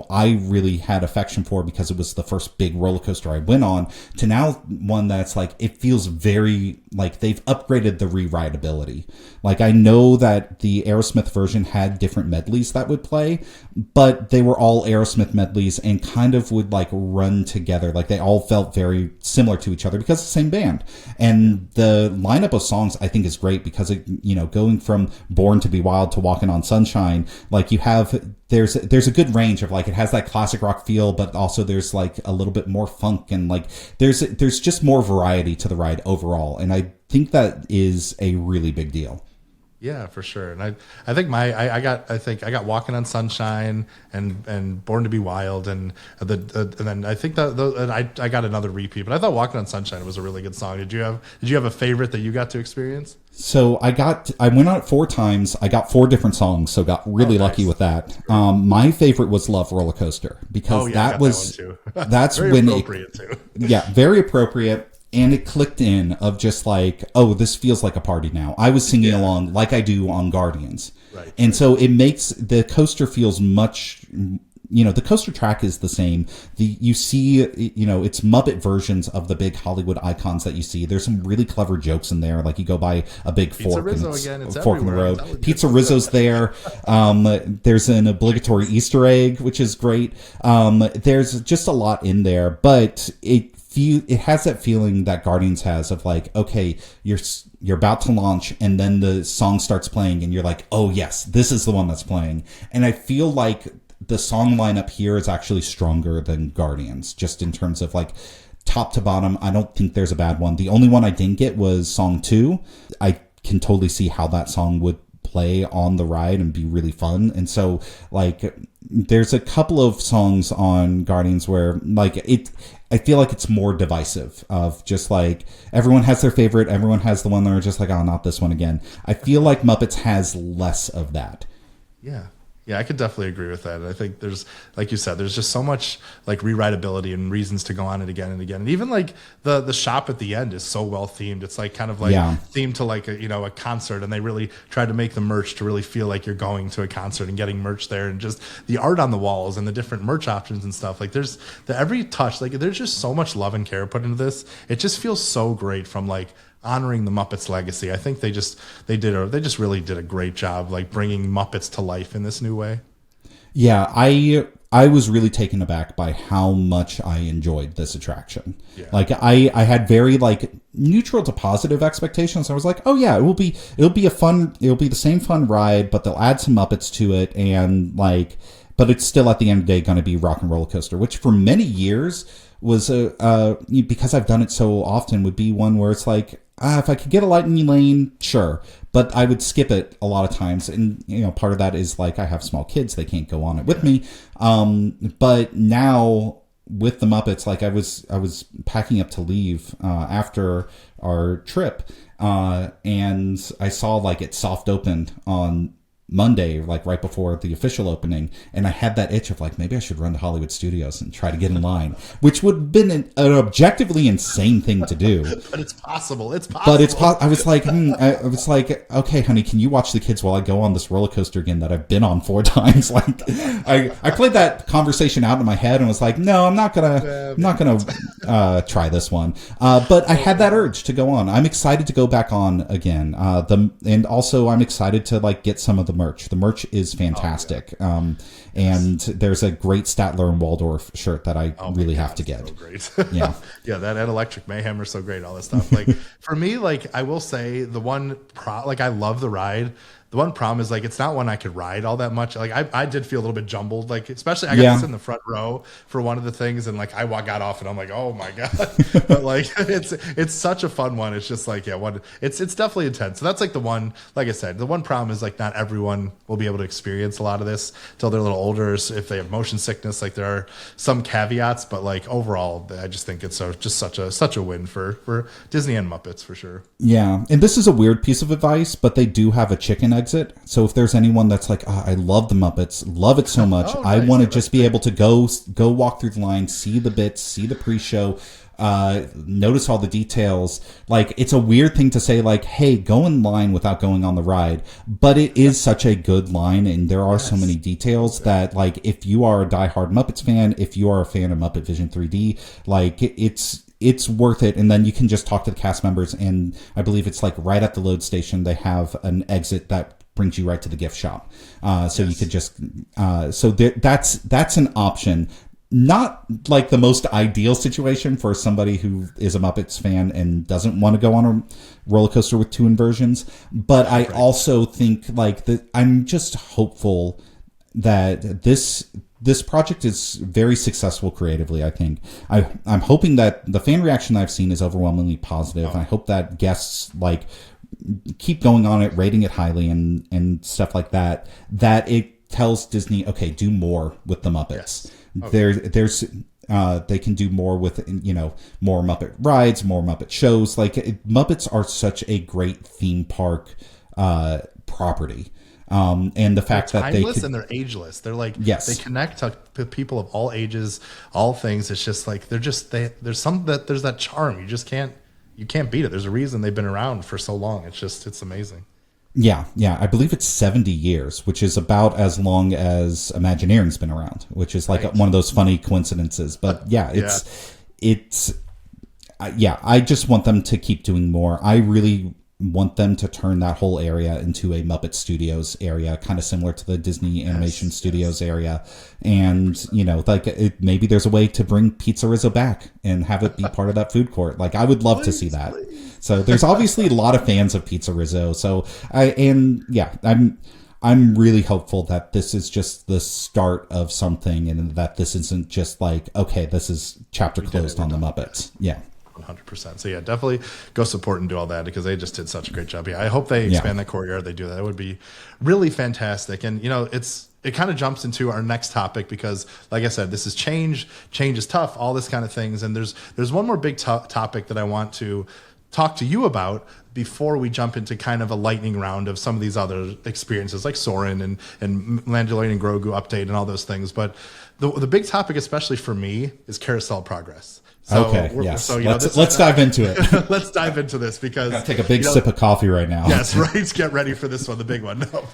Speaker 2: I really had affection for because it was the first big roller coaster I went on, to now one that's like, it feels very like they've upgraded the re-rideability. Like I know that the Aerosmith version had different medleys that would play, but they were all Aerosmith medleys and kind of would like run together. Like they all felt very similar to each other because it's the same band. And the lineup of songs I think is great because going from Born to Be Wild to Walking on Sunshine, like you have, there's a good range of like, it has that classic rock feel, but also there's like a little bit more funk, and like there's just more variety to the ride overall. And I think that is a really big deal.
Speaker 1: Yeah, for sure. And I think I got Walking on Sunshine and Born to Be Wild, and then I think I got another repeat, but I thought Walking on Sunshine was a really good song. Did you have a favorite that you got to experience?
Speaker 2: So I went on it 4 times. I got 4 different songs, so got really lucky with that. My favorite was Love Roller Coaster because that was that one too. That's
Speaker 1: very
Speaker 2: when
Speaker 1: appropriate too.
Speaker 2: Yeah, very appropriate. And it clicked in of just like, oh, this feels like a party now. I was singing along like I do on Guardians.
Speaker 1: Right.
Speaker 2: And so it makes the coaster feels much, the coaster track is the same. You see, it's Muppet versions of the big Hollywood icons that you see. There's some really clever jokes in there. Like you go by a big
Speaker 1: Pizza
Speaker 2: fork
Speaker 1: Rizzo
Speaker 2: and it's
Speaker 1: again. It's
Speaker 2: a fork in the
Speaker 1: everywhere.
Speaker 2: road. Pizza Rizzo's there. There's an obligatory Easter egg, which is great. There's just a lot in there, but it has that feeling that Guardians has of like, okay, you're about to launch and then the song starts playing and you're like, oh yes, this is the one that's playing. And I feel like the song lineup here is actually stronger than Guardians, just in terms of like top to bottom. I don't think there's a bad one. The only one I didn't get was song 2. I can totally see how that song would play on the ride and be really fun. And so like there's a couple of songs on Guardians where like I feel like it's more divisive of just like everyone has their favorite, everyone has the one they're just like, oh, not this one again. I feel like Muppets has less of that.
Speaker 1: Yeah, I could definitely agree with that. I think there's, like you said, there's just so much like rewritability and reasons to go on it again and again. And even like the shop at the end is so well themed. It's like kind of like themed to like a concert, and they really try to make the merch to really feel like you're going to a concert and getting merch there, and just the art on the walls and the different merch options and stuff. Like there's every touch, like there's just so much love and care put into this. It just feels so great from like honoring the Muppets legacy. I think they just really did a great job like bringing Muppets to life in this new way.
Speaker 2: Yeah, I was really taken aback by how much I enjoyed this attraction. Yeah. Like I had very like neutral to positive expectations. I was like, oh yeah, it'll be the same fun ride, but they'll add some Muppets to it, and like, but it's still at the end of the day going to be Rock and Roller Coaster, which for many years was because I've done it so often, would be one where it's like, if I could get a lightning lane, sure, but I would skip it a lot of times. And part of that is like I have small kids, they can't go on it with me. But now with the Muppets, like I was packing up to leave after our trip, and I saw like it soft opened on Monday, like right before the official opening, and I had that itch of like, maybe I should run to Hollywood Studios and try to get in line, which would have been an objectively insane thing to do.
Speaker 1: But it's possible. It's possible.
Speaker 2: But I was like, I was like, okay, honey, can you watch the kids while I go on this roller coaster again that I've been on 4 times? Like, I played that conversation out in my head and was like, no, I'm not gonna try this one. But I had that urge to go on. I'm excited to go back on again. And also I'm excited to like get some of the merch. The merch is fantastic. And there's a great Statler and Waldorf shirt that I really have to get.
Speaker 1: So great.
Speaker 2: Yeah.
Speaker 1: Yeah, that and Electric Mayhem are so great, all this stuff. Like for me, like I will say the one like I love the ride. The one problem is like it's not one I could ride all that much. Like I did feel a little bit jumbled. Like especially I got to sit in the front row for one of the things, and like I got off and I'm like, oh my god. But like it's such a fun one. It's just like it's definitely intense. So that's like the one. Like I said, the one problem is like not everyone will be able to experience a lot of this till they're a little older. So if they have motion sickness, like there are some caveats, but like overall, I just think it's just such a win for Disney and Muppets for sure.
Speaker 2: Yeah, and this is a weird piece of advice, but they do have a chicken exit. So if there's anyone that's like, oh, I love the Muppets, love it so much, I want to just be able to go walk through the line, see the bits, see the pre-show, notice all the details. Like, it's a weird thing to say, like, hey, go in line without going on the ride, but it is such a good line, and there are so many details that, like, if you are a diehard Muppets fan, if you are a fan of Muppet Vision 3D, like, it's worth it. And then you can just talk to the cast members, and I believe it's like right at the load station they have an exit that brings you right to the gift shop. So you could just that's an option. Not like the most ideal situation for somebody who is a Muppets fan and doesn't want to go on a roller coaster with 2 inversions, but I also think like that I'm just hopeful that this project is very successful creatively. I think I'm hoping that the fan reaction that I've seen is overwhelmingly positive. And I hope that guests like keep going on it, rating it highly, and stuff like that. That it tells Disney, okay, do more with the Muppets. Yes. Okay. They can do more with more Muppet rides, more Muppet shows. Like Muppets are such a great theme park property. And the fact
Speaker 1: they're
Speaker 2: that
Speaker 1: timeless and they're ageless. They're like, they connect to people of all ages, all things. It's just like, there's that charm. You can't beat it. There's a reason they've been around for so long. It's amazing.
Speaker 2: Yeah. I believe it's 70 years, which is about as long as Imagineering's been around, which is like one of those funny coincidences. But I just want them to keep doing more. I really want them to turn that whole area into a Muppet Studios area, kind of similar to the Disney Animation Studios area. And, maybe there's a way to bring Pizzerizzo back and have it be part of that food court. Like, I would love to see that. So there's obviously a lot of fans of Pizzerizzo. So I'm really hopeful that this is just the start of something, and that this isn't just like, okay, this is chapter closed on the Muppets. Yeah.
Speaker 1: 100%. So yeah, definitely go support and do all that, because they just did such a great job. Yeah, I hope they expand that courtyard. They do that. It would be really fantastic. And it kind of jumps into our next topic, because like I said, this is change. Change is tough. All this kind of things. And there's one more big topic that I want to talk to you about before we jump into kind of a lightning round of some of these other experiences like Soarin and Mandalorian and Grogu update and all those things. But the big topic, especially for me, is Carousel of Progress. So,
Speaker 2: So, let's dive into it.
Speaker 1: Let's dive into this, because
Speaker 2: I'll take a big sip of coffee right now.
Speaker 1: Yes, right. Get ready for this one, the big one. No,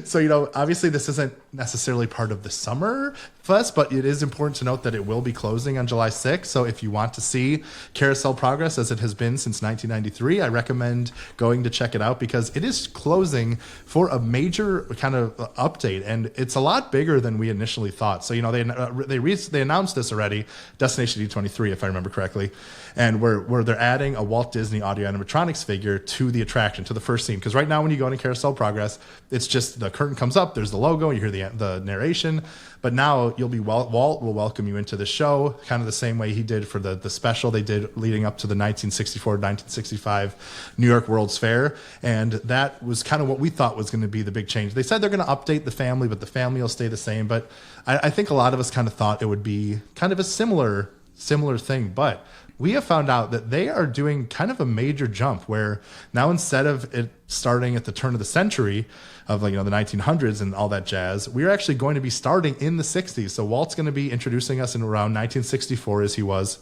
Speaker 1: so obviously this isn't necessarily part of the summer fest, but it is important to note that it will be closing on July 6th. So if you want to see Carousel Progress as it has been since 1993, I recommend going to check it out, because it is closing for a major kind of update, and it's a lot bigger than we initially thought. So they announced this already, Destination D23, if I remember correctly, and where they're adding a Walt Disney audio animatronics figure to the attraction, to the first scene. Because right now when you go into Carousel Progress, it's just the curtain comes up, there's the logo, you hear the narration. But now Walt will welcome you into the show, kind of the same way he did for the special they did leading up to the 1964-1965 New York World's Fair. And that was kind of what we thought was going to be the big change. They said they're going to update the family, but the family will stay the same. But I think a lot of us kind of thought it would be kind of a similar thing. But we have found out that they are doing kind of a major jump where now instead of it starting at the turn of the century of the 1900s and all that jazz, we're actually going to be starting in the 60s. So Walt's going to be introducing us in around 1964 as he was,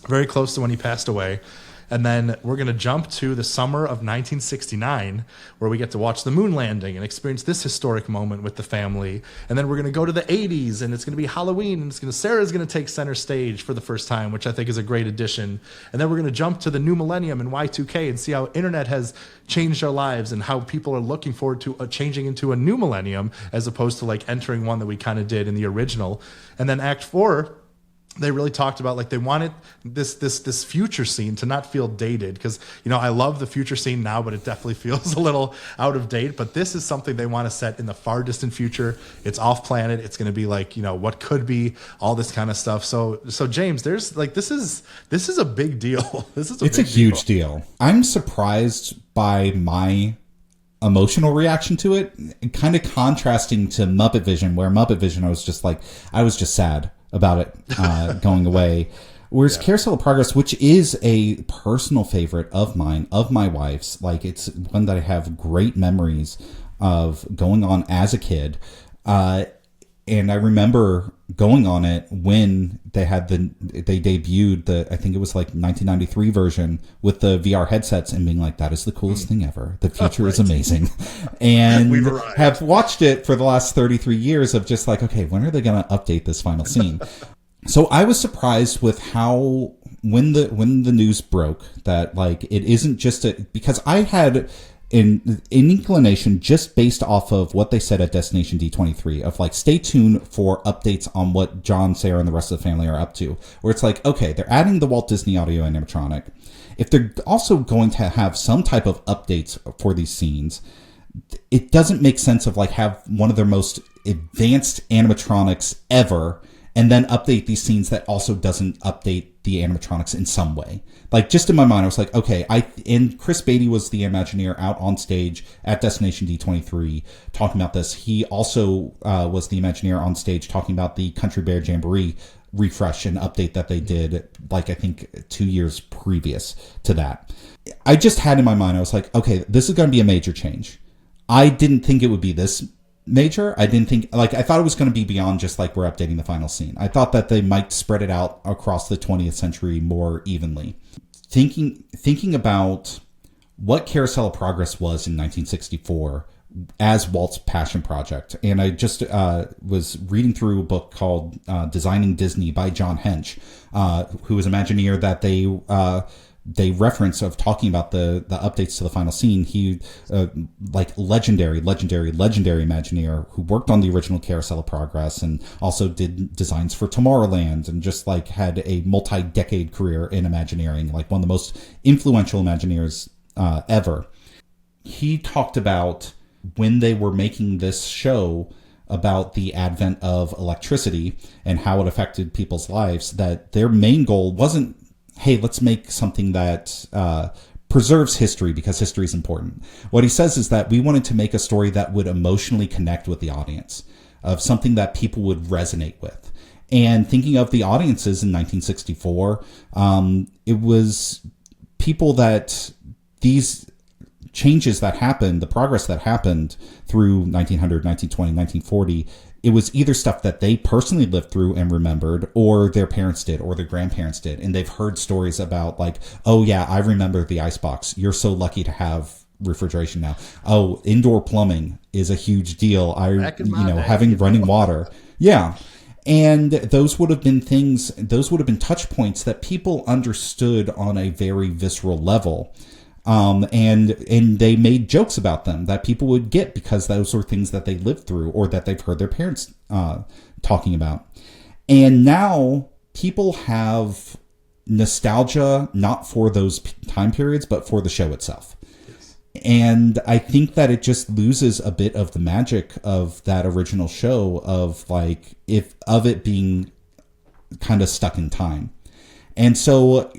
Speaker 1: very close to when he passed away. And then we're going to jump to the summer of 1969, where we get to watch the moon landing and experience this historic moment with the family. And then we're going to go to the 80s, and it's going to be Halloween, and Sarah's going to take center stage for the first time, which I think is a great addition. And then we're going to jump to the new millennium and Y2K and see how internet has changed our lives and how people are looking forward to changing into a new millennium as opposed to entering one that we kind of did in the original. And then Act 4, they really talked about they wanted this future scene to not feel dated, because I love the future scene now, but it definitely feels a little out of date. But this is something they want to set in the far distant future. It's off planet. It's going to be what could be, all this kind of stuff. So James, there's this is a big deal. It's
Speaker 2: a huge deal. I'm surprised by my emotional reaction to it, kind of contrasting to Muppet Vision, where Muppet Vision I was just sad about it going away. Whereas Carousel of Progress, which is a personal favorite of mine, of my wife's, it's one that I have great memories of going on as a kid. And I remember going on it when they debuted I think it was 1993 version with the VR headsets, and being that is the coolest thing ever. The future is amazing. And have watched it for the last 33 years of just okay, when are they going to update this final scene? So I was surprised with how, when the news broke that it isn't just because I had an inclination just based off of what they said at Destination D23 of stay tuned for updates on what John, Sarah, and the rest of the family are up to. Where it's okay, they're adding the Walt Disney audio animatronic. If they're also going to have some type of updates for these scenes, it doesn't make sense of have one of their most advanced animatronics ever and then update these scenes that also doesn't update the animatronics in some way. Just in my mind, I was okay, and Chris Beatty was the Imagineer out on stage at Destination D23 talking about this. He also was the Imagineer on stage talking about the Country Bear Jamboree refresh and update that they did, I think 2 years previous to that. I just had in my mind, I was okay, this is going to be a major change. I didn't think it would be this major. I didn't think, I thought it was going to be beyond just we're updating the final scene. I thought that they might spread it out across the 20th century more evenly. Thinking about what Carousel of Progress was in 1964 as Walt's passion project. And I just was reading through a book called Designing Disney by John Hench, who was Imagineer that they reference of talking about the updates to the final scene. He legendary Imagineer who worked on the original Carousel of Progress and also did designs for Tomorrowland and just had a multi-decade career in Imagineering, one of the most influential Imagineers ever. He talked about when they were making this show about the advent of electricity and how it affected people's lives, that their main goal wasn't, hey, let's make something that preserves history because history is important. What he says is that we wanted to make a story that would emotionally connect with the audience, of something that people would resonate with. And thinking of the audiences in 1964, it was people that these changes that happened, the progress that happened through 1900, 1920, 1940, it was either stuff that they personally lived through and remembered, or their parents did, or their grandparents did. And they've heard stories about oh yeah, I remember the icebox. You're so lucky to have refrigeration now. Oh, indoor plumbing is a huge deal. Having running water. Yeah. And those would have been touch points that people understood on a very visceral level. And they made jokes about them that people would get because those were things that they lived through or that they've heard their parents talking about. And now people have nostalgia not for those time periods, but for the show itself. Yes. And I think that it just loses a bit of the magic of that original show of it being kind of stuck in time. And so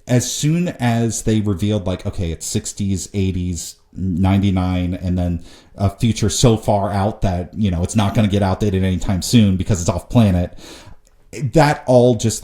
Speaker 2: as soon as they revealed okay, it's 60s, 80s, 99, and then a future so far out that, it's not going to get outdated anytime soon because it's off planet, that all just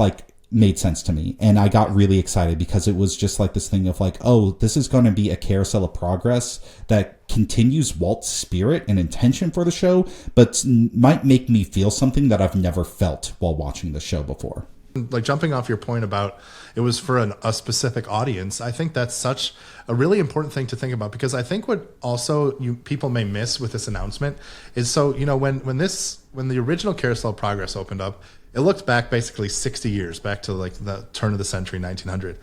Speaker 2: made sense to me. And I got really excited because it was just like this thing of like, oh, this is going to be a carousel of progress that continues Walt's spirit and intention for the show, but might make me feel something that I've never felt while watching the show before.
Speaker 1: Like jumping off your point about it was for a specific audience, I think that's such a really important thing to think about, because I think what also people may miss with this announcement is, so when the original Carousel of Progress opened up, it looked back basically 60 years back to like the turn of the century, 1900.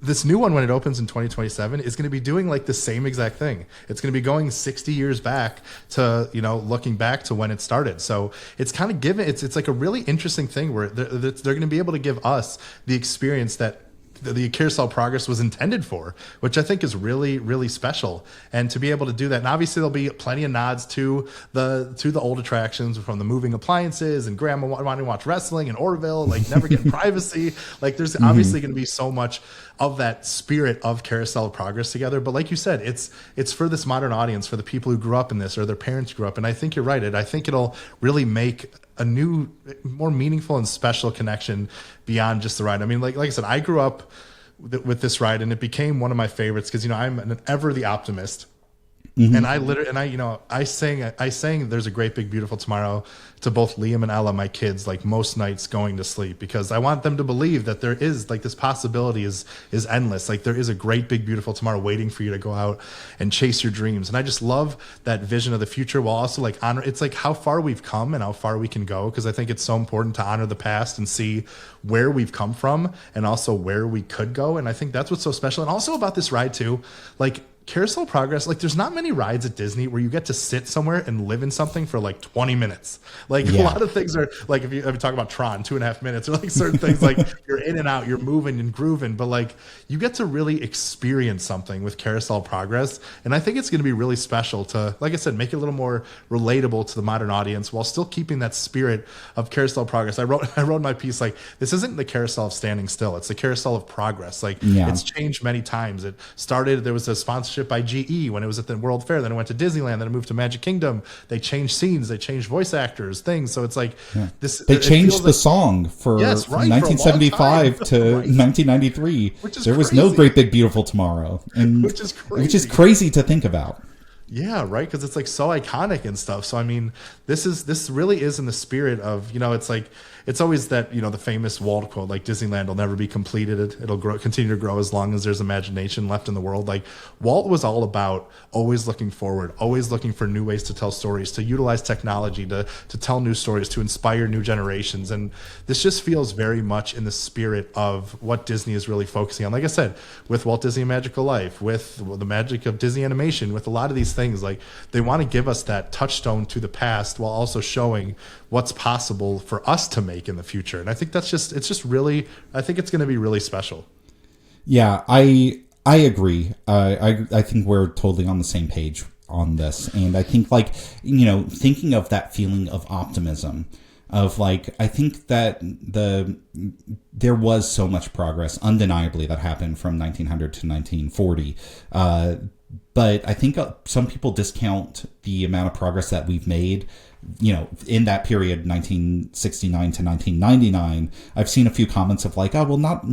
Speaker 1: This new one, when it opens in 2027, is going to be doing like the same exact thing. It's going to be going 60 years back to, looking back to when it started. So it's kind of it's like a really interesting thing where they're going to be able to give us the experience that the Carousel of Progress was intended for, which I think is really, really special. And to be able to do that, and obviously there'll be plenty of nods to the old attractions, from the moving appliances and Grandma wanting to watch wrestling and Orville, like never getting privacy. Like there's obviously going to be so much of that spirit of Carousel of Progress together. But like you said, it's for this modern audience, for the people who grew up in this or their parents grew up. And I think you're right. I think it'll really make a new, more meaningful and special connection beyond just the ride. I mean, like I said, I grew up with this ride, and it became one of my favorites because I'm an ever the optimist. And I sang "There's a Great Big Beautiful Tomorrow" to both Liam and Ella, my kids, like most nights going to sleep, because I want them to believe that there is like this possibility is endless. Like there is a great big beautiful tomorrow waiting for you to go out and chase your dreams. And I just love that vision of the future, while also like honor. It's like how far we've come and how far we can go, because I think it's so important to honor the past and see where we've come from and also where we could go. And I think that's what's so special. And also about this ride too, like Carousel of Progress, like there's not many rides at Disney where you get to sit somewhere and live in something for like 20 minutes. Like a lot of things are like, if you talk about Tron, 2.5 minutes, or like certain things like you're in and out, you're moving and grooving, but like you get to really experience something with Carousel of Progress. And I think it's going to be really special to, like I said, make it a little more relatable to the modern audience while still keeping that spirit of Carousel of Progress. I wrote in my piece, like, this isn't the Carousel of Standing Still. It's the Carousel of Progress. Like it's changed many times. It started, there was a sponsorship by GE when it was at the World Fair, then it went to Disneyland, then it moved to Magic Kingdom. They changed scenes, they changed voice actors, things. So it's like this.
Speaker 2: They changed the song from 1975 to 1993. There was no Great Big Beautiful Tomorrow, and which is crazy to think about.
Speaker 1: Yeah, right, because it's like so iconic and stuff. So I mean, this really is in the spirit of, it's like, it's always that, the famous Walt quote, like Disneyland will never be completed. It'll continue to grow as long as there's imagination left in the world. Like Walt was all about always looking forward, always looking for new ways to tell stories, to utilize technology, to tell new stories, to inspire new generations. And this just feels very much in the spirit of what Disney is really focusing on. Like I said, with Walt Disney Magical Life, with the magic of Disney animation, with a lot of these things, like they want to give us that touchstone to the past while also showing what's possible for us to make in the future. And I think it's just really, I think it's going to be really special.
Speaker 2: Yeah, I agree. I think we're totally on the same page on this. And I think thinking of that feeling of optimism, of like, I think that there was so much progress undeniably that happened from 1900 to 1940. But I think some people discount the amount of progress that we've made, in that period, 1969 to 1999. I've seen a few comments of like, oh, well, not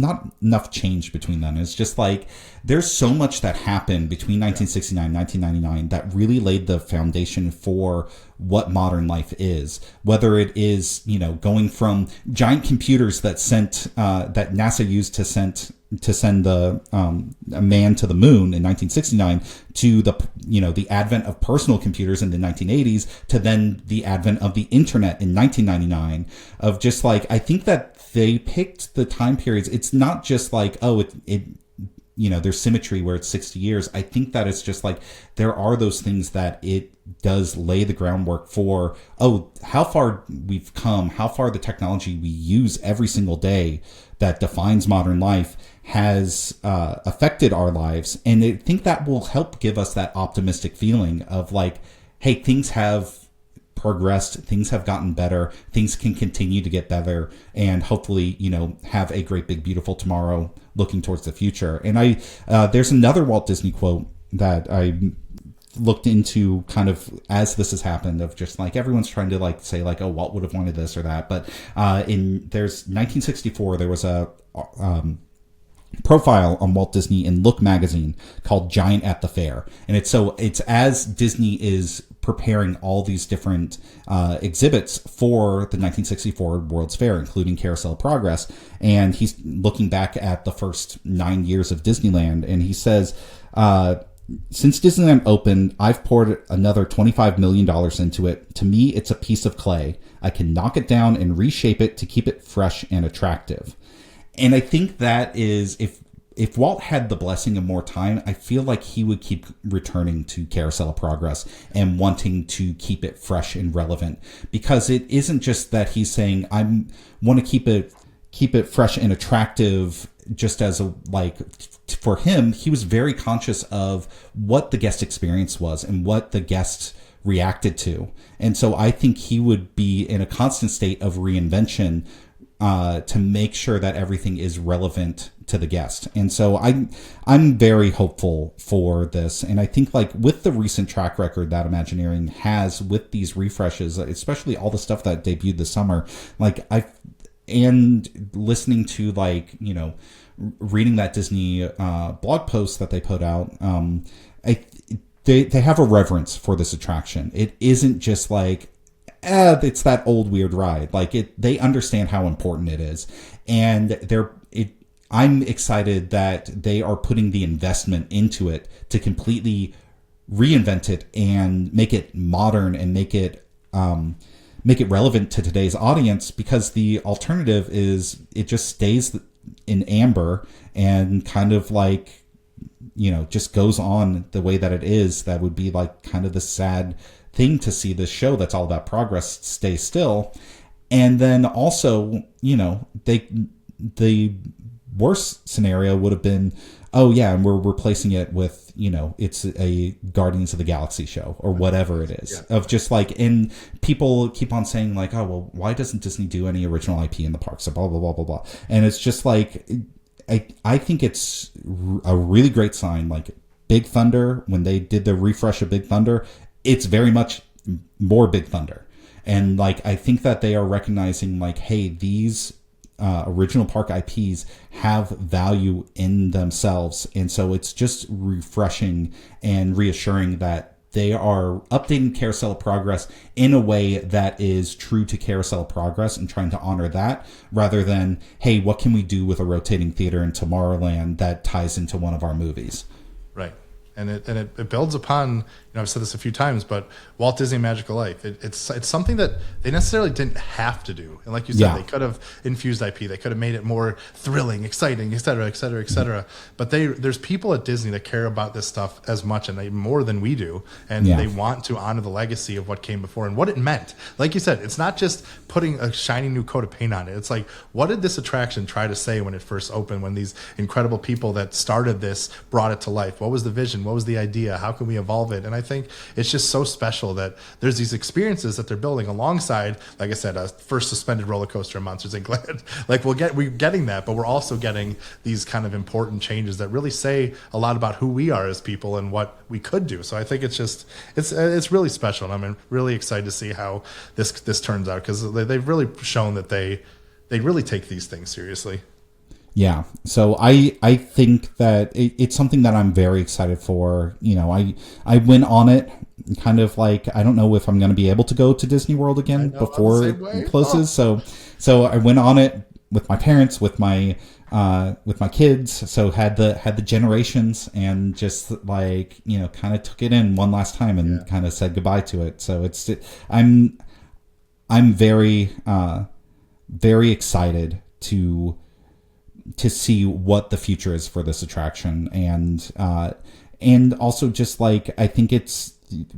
Speaker 2: enough change between them. It's just like, there's so much that happened between 1969 and 1999 that really laid the foundation for what modern life is. Whether it is, going from giant computers that that NASA used to send a man to the moon in 1969 to the advent of personal computers in the 1980s to then the advent of the internet in 1999, of just like, I think that they picked the time periods. It's not just like, oh, there's symmetry where it's 60 years. I think that it's just like, there are those things that it does lay the groundwork for, how far we've come, how far the technology we use every single day that defines modern life has affected our lives. And I think that will help give us that optimistic feeling of like, hey, things have progressed, things have gotten better, things can continue to get better, and hopefully, have a great big beautiful tomorrow looking towards the future. And there's another Walt Disney quote that I looked into kind of as this has happened of just like everyone's trying to like say like, oh, Walt would have wanted this or that. But there's 1964, there was a profile on Walt Disney in Look magazine called Giant at the Fair. And it's as Disney is preparing all these different exhibits for the 1964 World's Fair, including Carousel of Progress. And he's looking back at the first 9 years of Disneyland. And he says, since Disneyland opened, I've poured another $25 million into it. To me, it's a piece of clay. I can knock it down and reshape it to keep it fresh and attractive. And I think that is, if Walt had the blessing of more time, I feel like he would keep returning to Carousel of Progress and wanting to keep it fresh and relevant, because it isn't just that he's saying, I want to keep it fresh and attractive just as a, like, for him, he was very conscious of what the guest experience was and what the guests reacted to. And so I think he would be in a constant state of reinvention to make sure that everything is relevant to the guest. And so I'm very hopeful for this. And I think like with the recent track record that Imagineering has with these refreshes, especially all the stuff that debuted this summer, like and listening to like, you know, reading that Disney blog post that they put out, they have a reverence for this attraction. It isn't just like, it's that old weird ride. Like they understand how important it is, and I'm excited that they are putting the investment into it to completely reinvent it and make it modern and make it relevant to today's audience. Because the alternative is it just stays in amber and kind of like, you know, just goes on the way that it is. That would be like kind of the sad thing to see this show that's all about progress stay still. And then also, you know, the worst scenario would have been, oh yeah, and we're replacing it with, you know, it's a Guardians of the Galaxy show or whatever it is. Yeah. Of just like, and people keep on saying like, oh well, why doesn't Disney do any original IP in the parks? So blah blah blah blah blah. And it's just like, I think it's a really great sign. Like Big Thunder, when they did the refresh of Big Thunder, it's very much more Big Thunder. And like, I think that they are recognizing like, hey, these original park IPs have value in themselves. And so it's just refreshing and reassuring that they are updating Carousel of Progress in a way that is true to Carousel of Progress and trying to honor that, rather than, hey, what can we do with a rotating theater in Tomorrowland that ties into one of our movies?
Speaker 1: Right. And it builds upon, you know, I've said this a few times, but Walt Disney Magical Life. It's something that they necessarily didn't have to do. And like you said, They could have infused IP. They could have made it more thrilling, exciting, et cetera, et cetera, et cetera. Mm-hmm. But there's people at Disney that care about this stuff as much and more than we do. And they want to honor the legacy of what came before and what it meant. Like you said, it's not just putting a shiny new coat of paint on it. It's like, what did this attraction try to say when it first opened, when these incredible people that started this brought it to life? What was the vision? What was the idea? How can we evolve it? And I think it's just so special that there's these experiences that they're building alongside, like I said, a first suspended roller coaster in Monsters Inc. Like we're getting that, but we're also getting these kind of important changes that really say a lot about who we are as people and what we could do. So I think it's really special, and I'm really excited to see how this turns out, because they've really shown that they really take these things seriously.
Speaker 2: Yeah. So I think that it's something that I'm very excited for. You know, I went on it kind of like, I don't know if I'm going to be able to go to Disney World again before it closes. Oh. So I went on it with my parents, with my kids. So had the generations, and just like, you know, kind of took it in one last time and kind of said goodbye to it. So I'm very, very excited to see what the future is for this attraction. And also just like, I think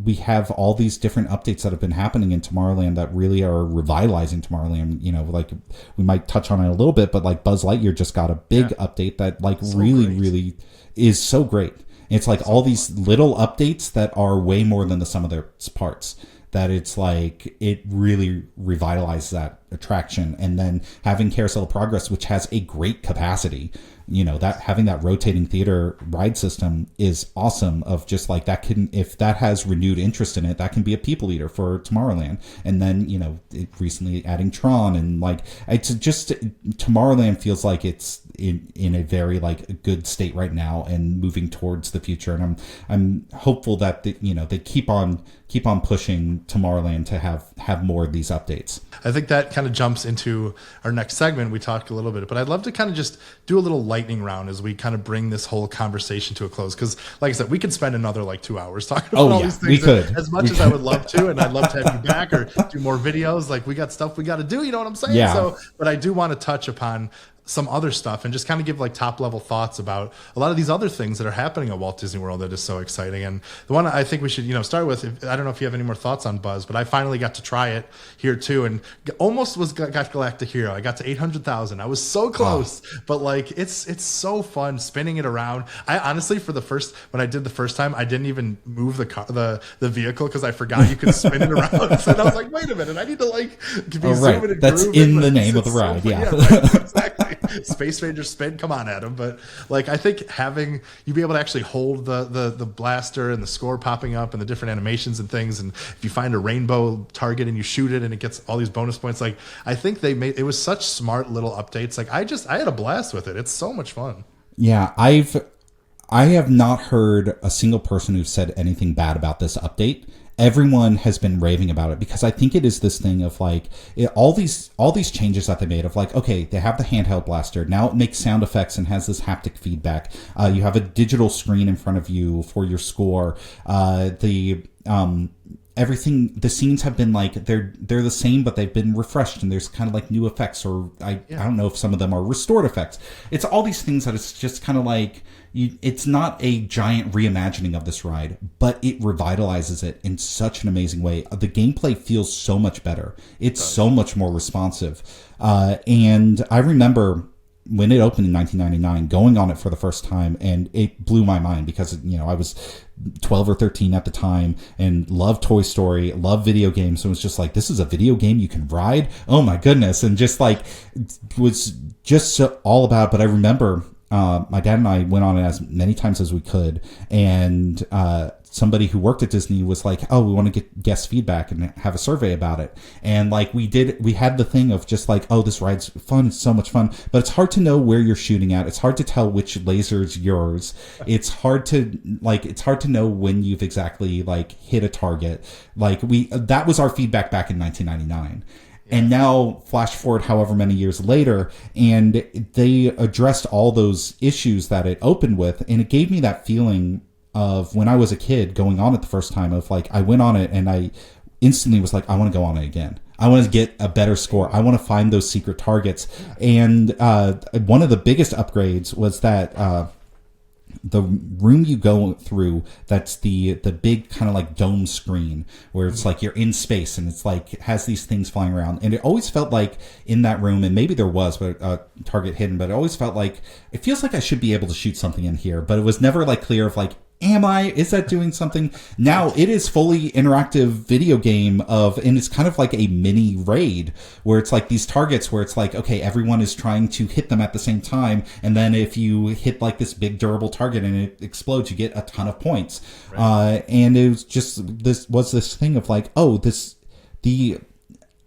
Speaker 2: we have all these different updates that have been happening in Tomorrowland that really are revitalizing Tomorrowland. You know, like we might touch on it a little bit, but like Buzz Lightyear just got a big update that like really is so great. It's like all these little updates that are way more than the sum of their parts, that it's like, it really revitalizes that attraction, and then having Carousel of Progress, which has a great capacity. That having that rotating theater ride system is awesome. Of just like that can, if that has renewed interest in it, that can be a people eater for Tomorrowland. And then recently adding Tron, and like it's just Tomorrowland feels like it's in a very like good state right now and moving towards the future. And I'm hopeful that they keep on pushing Tomorrowland to have more of these updates.
Speaker 1: I think that kind of jumps into our next segment. We talked a little bit, but I'd love to kind of just do a little lightning round as we kind of bring this whole conversation to a close. Because, like I said, we could spend another like 2 hours talking about all these things.
Speaker 2: We could.
Speaker 1: As much as I would love to, and I'd love to have you back or do more videos. Like we got stuff we got to do. You know what I'm saying?
Speaker 2: Yeah.
Speaker 1: So, but I do want to touch upon some other stuff and just kind of give like top level thoughts about a lot of these other things that are happening at Walt Disney World that is so exciting. And the one I think we should start with, I don't know if you have any more thoughts on Buzz, but I finally got to try it here too, and almost got Galactic Hero. I got to 800,000. I was so close, but like it's so fun spinning it around. I honestly, when I did the first time, I didn't even move the vehicle because I forgot you could spin it around. So I was like, wait a minute, I need to like be zooming and
Speaker 2: That's
Speaker 1: grooving.
Speaker 2: in the name of the ride. Yeah,
Speaker 1: right, exactly. Space Ranger spin, come on, Adam. But like, I think having you be able to actually hold the blaster and the score popping up and the different animations and things, and if you find a rainbow target and you shoot it and it gets all these bonus points, like I think it was such smart little updates. Like I had a blast with it. It's so much fun.
Speaker 2: Yeah, I have not heard a single person who said anything bad about this update. Everyone has been raving about it because I think it is this thing of like all these changes that they made of like, okay, they have the handheld blaster. Now it makes sound effects and has this haptic feedback. You have a digital screen in front of you for your score. Everything, the scenes have been like they're the same, but they've been refreshed, and there's kind of like new effects, or I don't know if some of them are restored effects. It's all these things that it's just kind of like it's not a giant reimagining of this ride, but it revitalizes it in such an amazing way. The gameplay feels so much better. It's so much more responsive, and I remember when it opened in 1999, going on it for the first time, and it blew my mind because I was 12 or 13 at the time and loved Toy Story, loved video games. So it was just like, this is a video game you can ride? Oh my goodness. And just like, was just so all about it. But I remember my dad and I went on it as many times as we could. And somebody who worked at Disney was like, oh, we want to get guest feedback and have a survey about it. And like we had the thing of just like, oh, this ride's fun. It's so much fun, but it's hard to know where you're shooting at. It's hard to tell which laser's yours. It's hard to know when you've exactly like hit a target. Like that was our feedback back in 1999. And now flash forward however many years later, and they addressed all those issues that it opened with. And it gave me that feeling of when I was a kid going on it the first time of like, I went on it and I instantly was like, I want to go on it again. I want to get a better score. I want to find those secret targets. And one of the biggest upgrades was that the room you go through, that's the big kind of like dome screen where it's like you're in space and it's like it has these things flying around. And it always felt like in that room, and maybe there was a target hidden, but it always felt like it feels like I should be able to shoot something in here, but it was never like clear of like, is that doing something? Now it is fully interactive video game and it's kind of like a mini raid where it's like these targets where it's like, okay, everyone is trying to hit them at the same time. And then if you hit like this big durable target and it explodes, you get a ton of points. Right. And it was just, this thing of like, the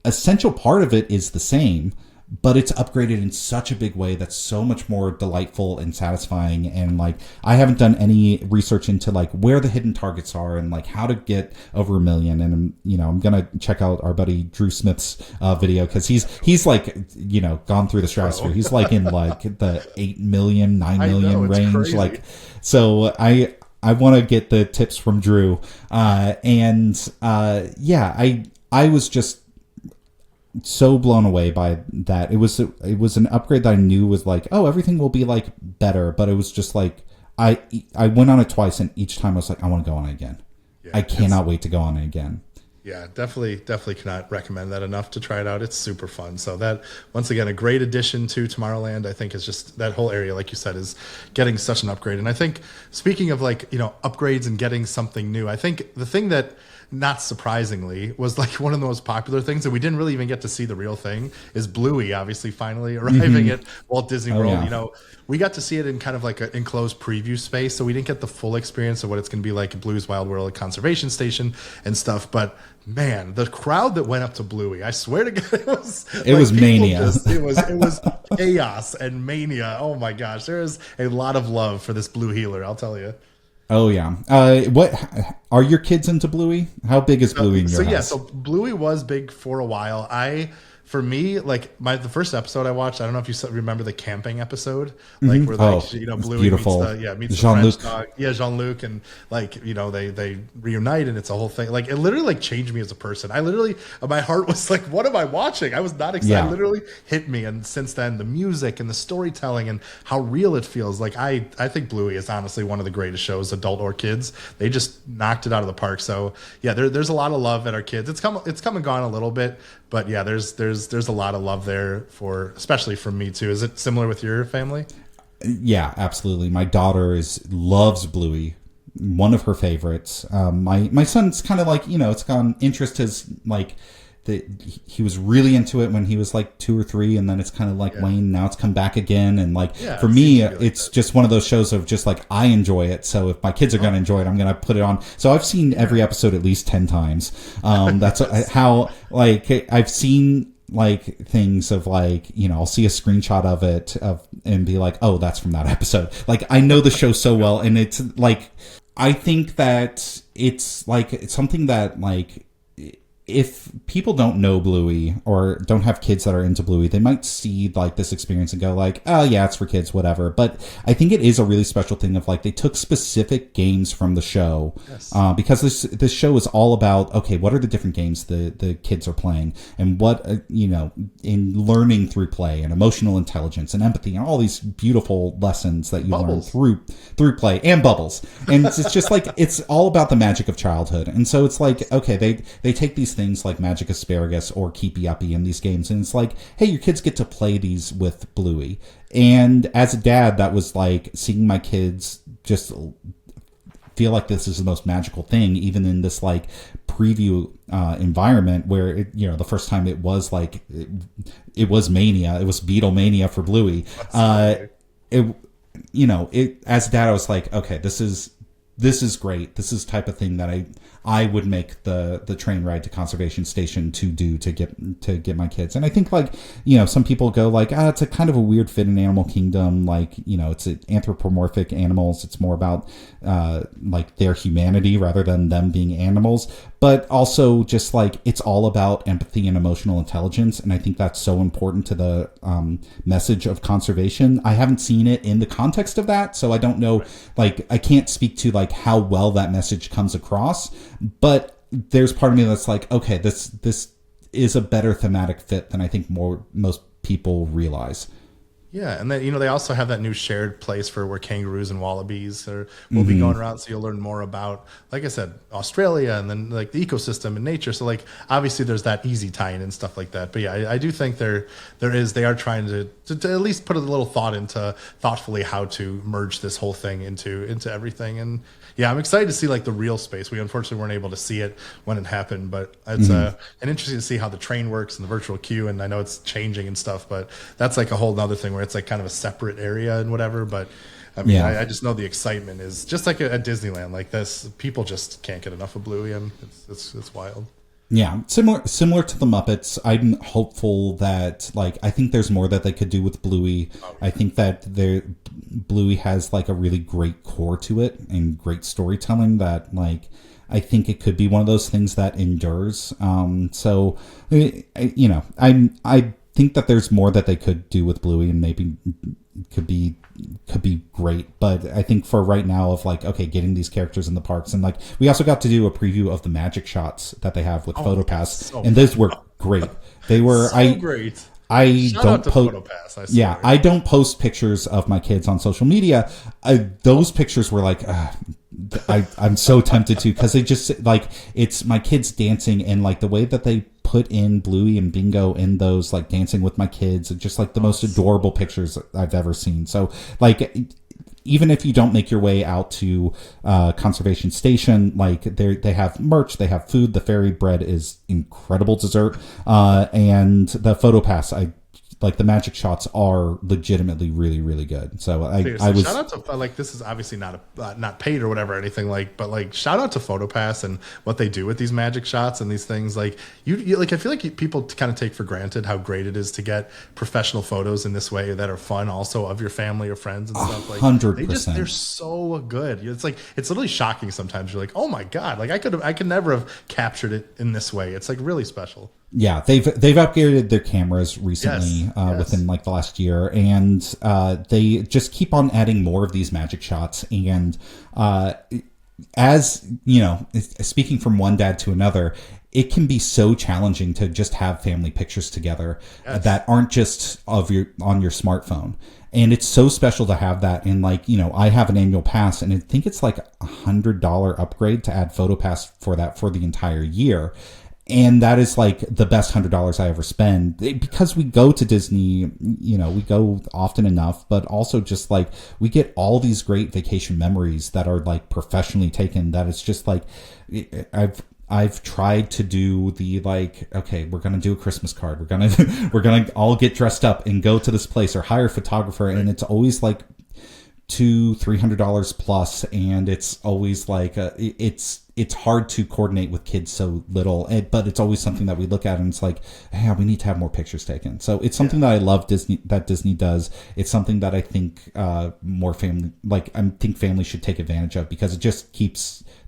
Speaker 2: essential part of it is the same, but it's upgraded in such a big way that's so much more delightful and satisfying. And like, I haven't done any research into like where the hidden targets are and like how to get over 1 million. And I'm gonna check out our buddy Drew Smith's video because he's like gone through the stratosphere. He's like in like the 8 million, 9 million range. Crazy. Like, so I want to get the tips from Drew. I was just so blown away by that. It was an upgrade that I knew was like, oh, everything will be like better, but it was just like I went on it twice, and each time I was like, I want to go on it again. Yeah, I cannot wait to go on it again.
Speaker 1: Yeah, definitely cannot recommend that enough to try it out. It's super fun. So that, once again, a great addition to Tomorrowland. I think is just that whole area, like you said, is getting such an upgrade. And I think, speaking of like, upgrades and getting something new, I think the thing that not surprisingly, was like one of the most popular things, and we didn't really even get to see the real thing, is Bluey obviously finally arriving at Walt Disney World.
Speaker 2: yeah.
Speaker 1: You know, we got to see it in kind of like an enclosed preview space, so we didn't get the full experience of what it's going to be like at Bluey's Wild World Conservation Station and stuff. But man, the crowd that went up to Bluey, I swear to God, it was
Speaker 2: mania.
Speaker 1: It was chaos and mania. Oh my gosh, there is a lot of love for this Blue Healer, I'll tell you.
Speaker 2: Oh yeah. What are your kids into Bluey? How big is Bluey in your house?
Speaker 1: So Bluey was big for a while. For me, like the first episode I watched, I don't know if you remember the camping episode, like where Bluey
Speaker 2: beautiful.
Speaker 1: meets the French dog, Jean-Luc, and like they reunite, and it's a whole thing. Like it literally like changed me as a person. My heart was like, what am I watching? I was not excited.
Speaker 2: Yeah.
Speaker 1: It literally hit me, and since then the music and the storytelling and how real it feels. Like I think Bluey is honestly one of the greatest shows, adult or kids. They just knocked it out of the park. So yeah, there's a lot of love at our kids. It's come and gone a little bit. But yeah, there's a lot of love there especially from me too. Is it similar with your family?
Speaker 2: Yeah, absolutely. My daughter loves Bluey, one of her favorites. My son's kind of like, it's gone interest has like he was really into it when he was like 2 or 3, and then it's kind of like waned. Now it's come back again, and like for me, it's just one of those shows of just like I enjoy it. So if my kids are going to enjoy it, I'm going to put it on. So I've seen every episode at least 10 times. That's how like I've seen like things of like I'll see a screenshot of it and be like, oh, that's from that episode. Like I know the show so well, and it's like I think that it's something that like. If people don't know Bluey or don't have kids that are into Bluey, they might see like this experience and go like, oh yeah, it's for kids, whatever. But I think it is a really special thing of like they took specific games from the show because this show is all about, okay, what are the different games the kids are playing, and what in learning through play and emotional intelligence and empathy and all these beautiful lessons that you learn through play and bubbles. And it's just like it's all about the magic of childhood. And so it's like, okay, they take these things like Magic Asparagus or Keepy Uppy in these games, and it's like, hey, your kids get to play these with Bluey. And as a dad, that was like seeing my kids just feel like this is the most magical thing, even in this like preview environment where the first time it was like it was mania, it was Beatlemania for Bluey. As a dad, I was like, okay, this is great. This is the type of thing that I would make the train ride to Conservation Station to do to get my kids. And I think like, some people go like, it's a kind of a weird fit in Animal Kingdom. Like, it's anthropomorphic animals. It's more about like their humanity rather than them being animals. But also just like it's all about empathy and emotional intelligence. And I think that's so important to the message of conservation. I haven't seen it in the context of that, so I don't know, like I can't speak to like how well that message comes across. But there's part of me that's like, okay, this is a better thematic fit than I think most people realize.
Speaker 1: Yeah, and then they also have that new shared place for where kangaroos and wallabies will be going around, so you'll learn more about, like I said, Australia and then like the ecosystem and nature. So like obviously there's that easy tie-in and stuff like that. But yeah, I do think they are trying to at least put a little thought into thoughtfully how to merge this whole thing into everything. And yeah, I'm excited to see like the real space. We unfortunately weren't able to see it when it happened, but it's an interesting to see how the train works and the virtual queue. And I know it's changing and stuff, but that's like a whole nother thing where it's like kind of a separate area and whatever. But I mean, I just know the excitement is just like at Disneyland. Like this, people just can't get enough of Bluey, and it's wild.
Speaker 2: Yeah, similar to the Muppets. I'm hopeful that like I think there's more that they could do with Bluey. I think that Bluey has like a really great core to it and great storytelling that like I think it could be one of those things that endures. So I think that there's more that they could do with Bluey, and maybe could be great. But I think for right now of like, okay, getting these characters in the parks, and like we also got to do a preview of the magic shots that they have with PhotoPass, and those were great. They were
Speaker 1: great.
Speaker 2: I don't post. I don't post pictures of my kids on social media. Those pictures were like, I'm so tempted to, because they just like it's my kids dancing, and like the way that they put in Bluey and Bingo in those like dancing with my kids, just like the most adorable pictures I've ever seen. So like even if you don't make your way out to Conservation Station, like they have merch, they have food. The fairy bread is incredible dessert, and the photo pass. Like the magic shots are legitimately really, really good. So I was
Speaker 1: shout out to like, this is obviously not paid or whatever or anything, like, but like shout out to PhotoPass and what they do with these magic shots and these things. Like you like, I feel like people kind of take for granted how great it is to get professional photos in this way that are fun also of your family or friends and stuff. Like
Speaker 2: 100%.
Speaker 1: they're so good. It's like, it's literally shocking sometimes. You're like, oh my God, like I could never have captured it in this way. It's like really special.
Speaker 2: Yeah, they've upgraded their cameras recently,
Speaker 1: Yes.
Speaker 2: within like the last year, and they just keep on adding more of these magic shots. And as you know, speaking from one dad to another, it can be so challenging to just have family pictures together that aren't just on your smartphone. And it's so special to have that. And like, you know, I have an annual pass, and I think it's like $100 upgrade to add PhotoPass for that for the entire year. And that is like the best $100 I ever spend, because we go to Disney, you know, we go often enough, but also just like we get all these great vacation memories that are like professionally taken. That it's just like, I've tried to do the like, okay, we're going to do a Christmas card. We're going to all get dressed up and go to this place or hire a photographer. And it's always like $200-$300 plus. And it's always like, it's hard to coordinate with kids so little, but it's always something that we look at and it's like, hey, we need to have more pictures taken. So it's something that I love that Disney does. It's something that I think more family, like I think families should take advantage of, because it just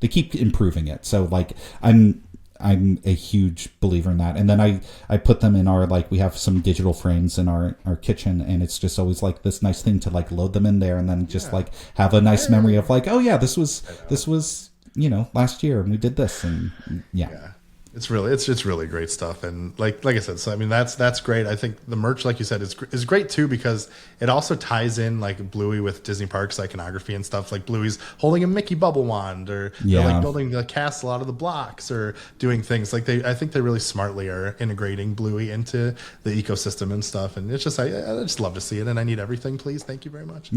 Speaker 2: they keep improving it. So like I'm a huge believer in that. And then I put them in our, like, we have some digital frames in our kitchen, and it's just always like this nice thing to like load them in there and then just like have a nice memory of like, oh yeah, this was, you know, last year and we did this. And yeah.
Speaker 1: It's really great stuff. And like I said, so I mean, that's great. I think the merch, like you said, is great too, because it also ties in like Bluey with Disney Parks iconography and stuff. Like Bluey's holding a Mickey bubble wand, or they're like building the castle out of the blocks, or doing things like I think they really smartly are integrating Bluey into the ecosystem and stuff. And it's just, I just love to see it, and I need everything, please. Thank you very much.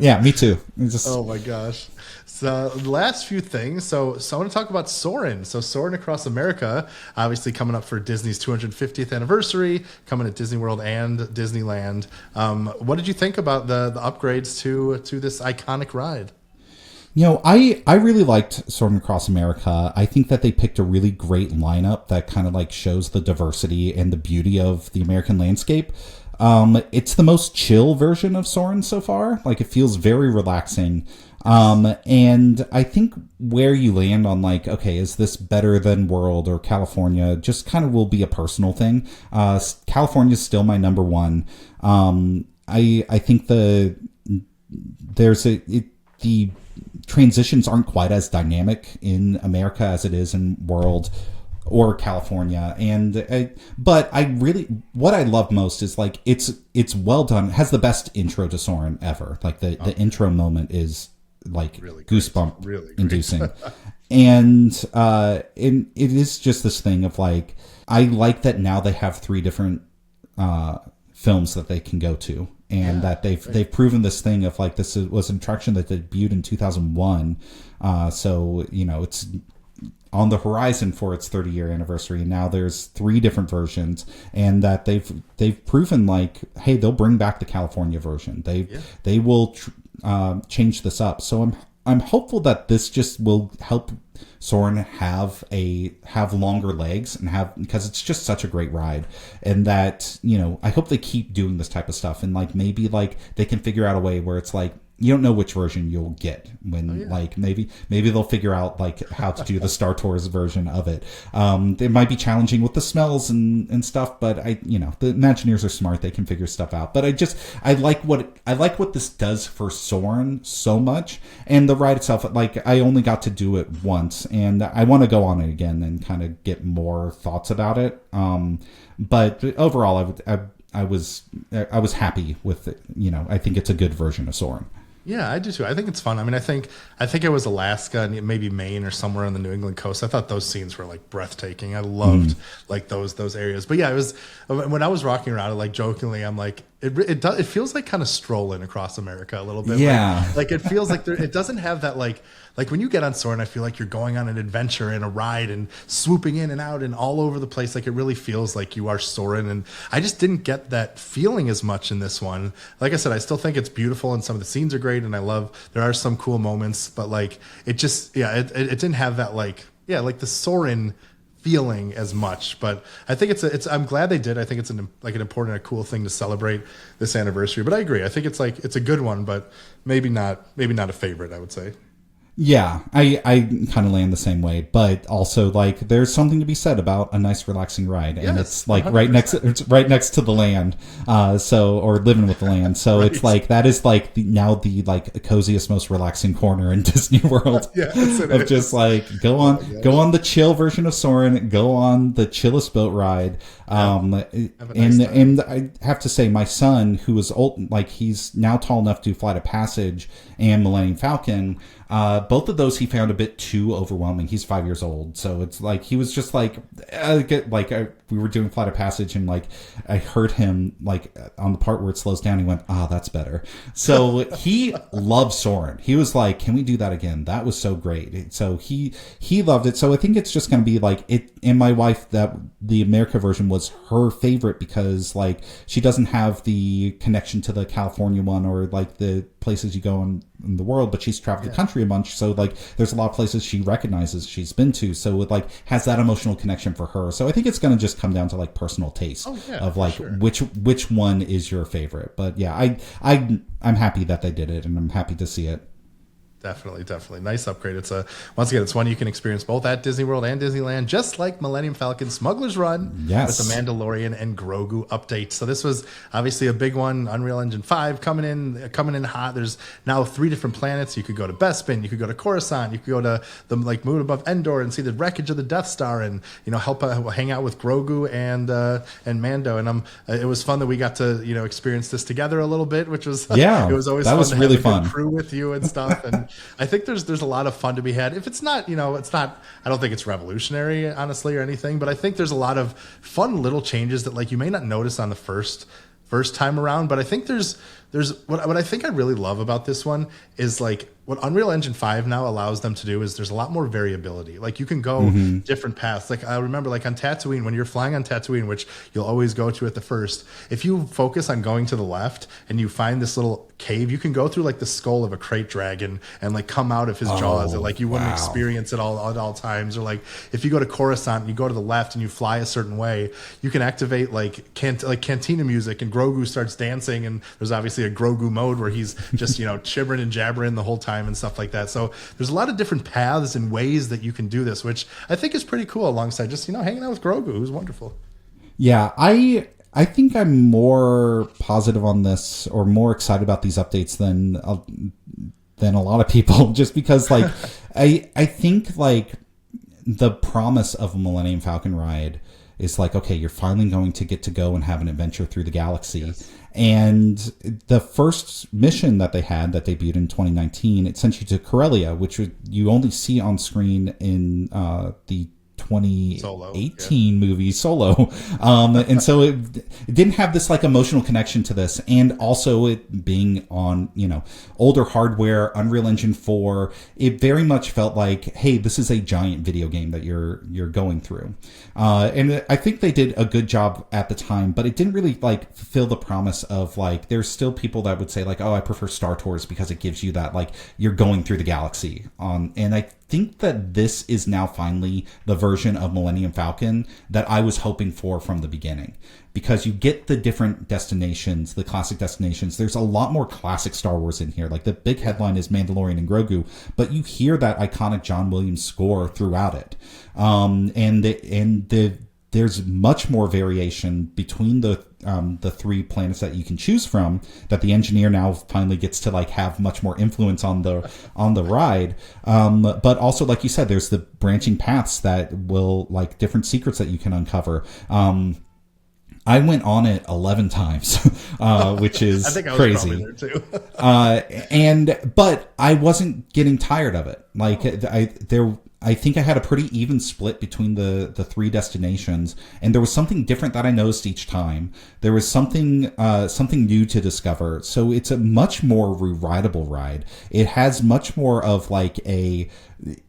Speaker 2: Yeah, me too.
Speaker 1: Oh my gosh. So the last few things. So I want to talk about Soarin. So Soarin Across America, obviously coming up for Disney's 250th anniversary, coming at Disney World and Disneyland. What did you think about the upgrades to this iconic ride?
Speaker 2: You know, I really liked Soarin' Across America. I think that they picked a really great lineup that kind of like shows the diversity and the beauty of the American landscape. It's the most chill version of Soarin' so far. Like, it feels very relaxing. And I think where you land on like, okay, is this better than World or California, just kind of will be a personal thing. California is still my number one. I think the transitions aren't quite as dynamic in America as it is in World or California. But what I love most is like, it's well done. It has the best intro to Soarin' ever. Like the intro moment is like really goosebump really inducing. And it is just this thing of like, I like that now they have 3 different films that they can go to, and that they've proven this thing of like, this was an attraction that debuted in 2001. So, you know, it's on the horizon for its 30-year anniversary, and now there's 3 different versions, and that they've proven like, hey, they'll bring back the California version. They will change this up. So I'm hopeful that this just will help Soarin' have longer legs because it's just such a great ride, and that, you know, I hope they keep doing this type of stuff, and like maybe like they can figure out a way where it's like, you don't know which version you'll get when like maybe they'll figure out like how to do the Star Tours version of it. It might be challenging with the smells and stuff, but the Imagineers are smart. They can figure stuff out. But I like what this does for Soarin' so much, and the ride itself. Like, I only got to do it once, and I want to go on it again and kind of get more thoughts about it. But overall, I was happy with it. You know, I think it's a good version of Soarin'.
Speaker 1: Yeah, I do too. I think it's fun. I mean, I think it was Alaska and maybe Maine or somewhere on the New England coast. I thought those scenes were like breathtaking. I loved like those areas. But yeah, it was when I was walking around, like jokingly, I'm like, it feels like kind of strolling across America a little bit.
Speaker 2: Yeah.
Speaker 1: Like it feels like it doesn't have that like when you get on Soarin', I feel like you're going on an adventure and a ride and swooping in and out and all over the place. Like it really feels like you are soaring. And I just didn't get that feeling as much in this one. Like I said, I still think it's beautiful and some of the scenes are great and there are some cool moments, but like it just, it didn't have that like the Soarin' feeling as much. But I think I'm glad they did. I think it's an important, a cool thing to celebrate this anniversary. But I agree. I think it's a good one, but maybe not a favorite, I would say.
Speaker 2: Yeah, I kind of land the same way, but also like there's something to be said about a nice relaxing ride, and it's like 100%. It's right next to the land, or living with the land, so right. It's like that is like now the like coziest, most relaxing corner in Disney World.
Speaker 1: Yes, it is.
Speaker 2: Just like go on the chill version of Soarin', go on the chillest boat ride. And I have to say, my son, who is old, like he's now tall enough to Flight of Passage and Millennium Falcon. Both of those he found a bit too overwhelming. He's 5 years old, so it's like he was just like, we were doing Flight of Passage, and like I heard him like on the part where it slows down, he went, that's better. So he loves Soarin'. He was like, can we do that again? That was so great. So he loved it. So I think it's just going to be like it. And my wife, that the America version was her favorite because like she doesn't have the connection to the California one or like the places you go in the world, but she's traveled the country a bunch, so like there's a lot of places she recognizes she's been to, so it like has that emotional connection for her. So I think it's going to just come down to like personal taste of like which one is your favorite. But yeah, I'm happy that they did it, and I'm happy to see it.
Speaker 1: Definitely. Nice upgrade. It's it's one you can experience both at Disney World and Disneyland, just like Millennium Falcon Smugglers Run with the Mandalorian and Grogu update. So this was obviously a big one. Unreal Engine 5 coming in hot. There's now 3 different planets. You could go to Bespin, you could go to Coruscant, you could go to the like moon above Endor and see the wreckage of the Death Star, and help hang out with Grogu and Mando. And it was fun that we got to experience this together a little bit, which was it was always
Speaker 2: that
Speaker 1: fun
Speaker 2: was
Speaker 1: to
Speaker 2: really
Speaker 1: have a
Speaker 2: fun
Speaker 1: good crew with you and stuff. And I think there's a lot of fun to be had. If it's not, it's not, I don't think it's revolutionary, honestly, or anything, but I think there's a lot of fun little changes that like you may not notice on the first time around. But I think there's what I think I really love about this one is like what Unreal Engine 5 now allows them to do is there's a lot more variability. Like you can go different paths. Like I remember like on Tatooine, when you're flying on Tatooine, which you'll always go to at the first, if you focus on going to the left and you find this little cave, you can go through like the skull of a crate dragon and like come out of his jaws, and like you wouldn't experience it all at all times. Or like if you go to Coruscant and you go to the left and you fly a certain way, you can activate like cantina music, and Grogu starts dancing, and there's obviously a Grogu mode where he's just chibbering and jabbering the whole time and stuff like that. So there's a lot of different paths and ways that you can do this, which I think is pretty cool, alongside just hanging out with Grogu, who's wonderful.
Speaker 2: Yeah, I think I'm more positive on this, or more excited about these updates than a lot of people, just because like I think like the promise of a Millennium Falcon ride is like, okay, you're finally going to get to go and have an adventure through the galaxy. Yes. And the first mission that they had that debuted in 2019, it sent you to Corellia, which you only see on screen in the 2018 movie Solo. And so it didn't have this like emotional connection to this. And also it being on, older hardware, Unreal Engine 4, it very much felt like, hey, this is a giant video game that you're going through. And I think they did a good job at the time, but it didn't really like fulfill the promise of like, there's still people that would say like, oh, I prefer Star Tours because it gives you that, like, you're going through the galaxy and I think that this is now finally the version of Millennium Falcon that I was hoping for from the beginning, because you get the different destinations, the classic destinations. There's a lot more classic Star Wars in here. Like the big headline is Mandalorian and Grogu, but you hear that iconic John Williams score throughout it. There's much more variation between the 3 planets that you can choose from, that the engineer now finally gets to like have much more influence on the ride. But also, like you said, there's the branching paths that will, like, different secrets that you can uncover. I went on it 11 times, which is
Speaker 1: I think I was
Speaker 2: crazy.
Speaker 1: Probably there too.
Speaker 2: But I wasn't getting tired of it. Like I think I had a pretty even split between the three destinations, and there was something different that I noticed each time. There was something new to discover. So it's a much more rideable ride. It has much more of like a,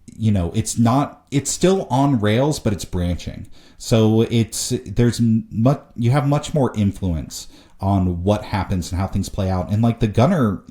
Speaker 2: it's still on rails, but it's branching. So you have much more influence on what happens and how things play out. And like the gunner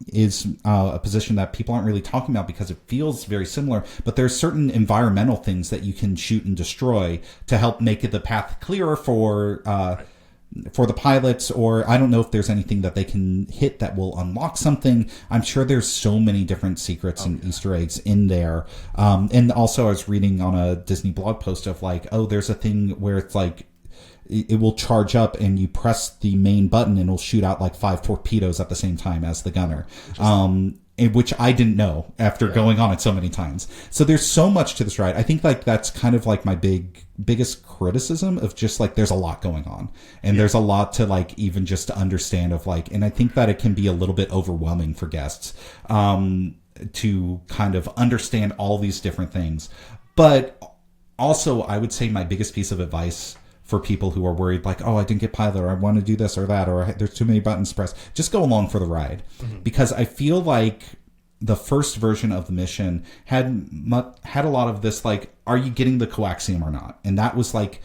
Speaker 2: is a position that people aren't really talking about because it feels very similar, but there's certain environmental things that you can shoot and destroy to help make the path clearer for the pilots, or I don't know if there's anything that they can hit that will unlock something. I'm sure there's so many different secrets and Easter eggs in there. And also I was reading on a Disney blog post of like, there's a thing where it's like, it will charge up and you press the main button and it'll shoot out like 5 torpedoes at the same time as the gunner. Which I didn't know after going on it so many times. So there's so much to this ride. I think like that's kind of like my biggest criticism of just like there's a lot going on and there's a lot to like even just to understand of like, and I think that it can be a little bit overwhelming for guests to kind of understand all these different things. But also I would say my biggest piece of advice for people who are worried like, I didn't get pilot, or I want to do this or that, or there's too many buttons to press, just go along for the ride. Because I feel like the first version of the mission had a lot of this, like, are you getting the coaxium or not? And that was like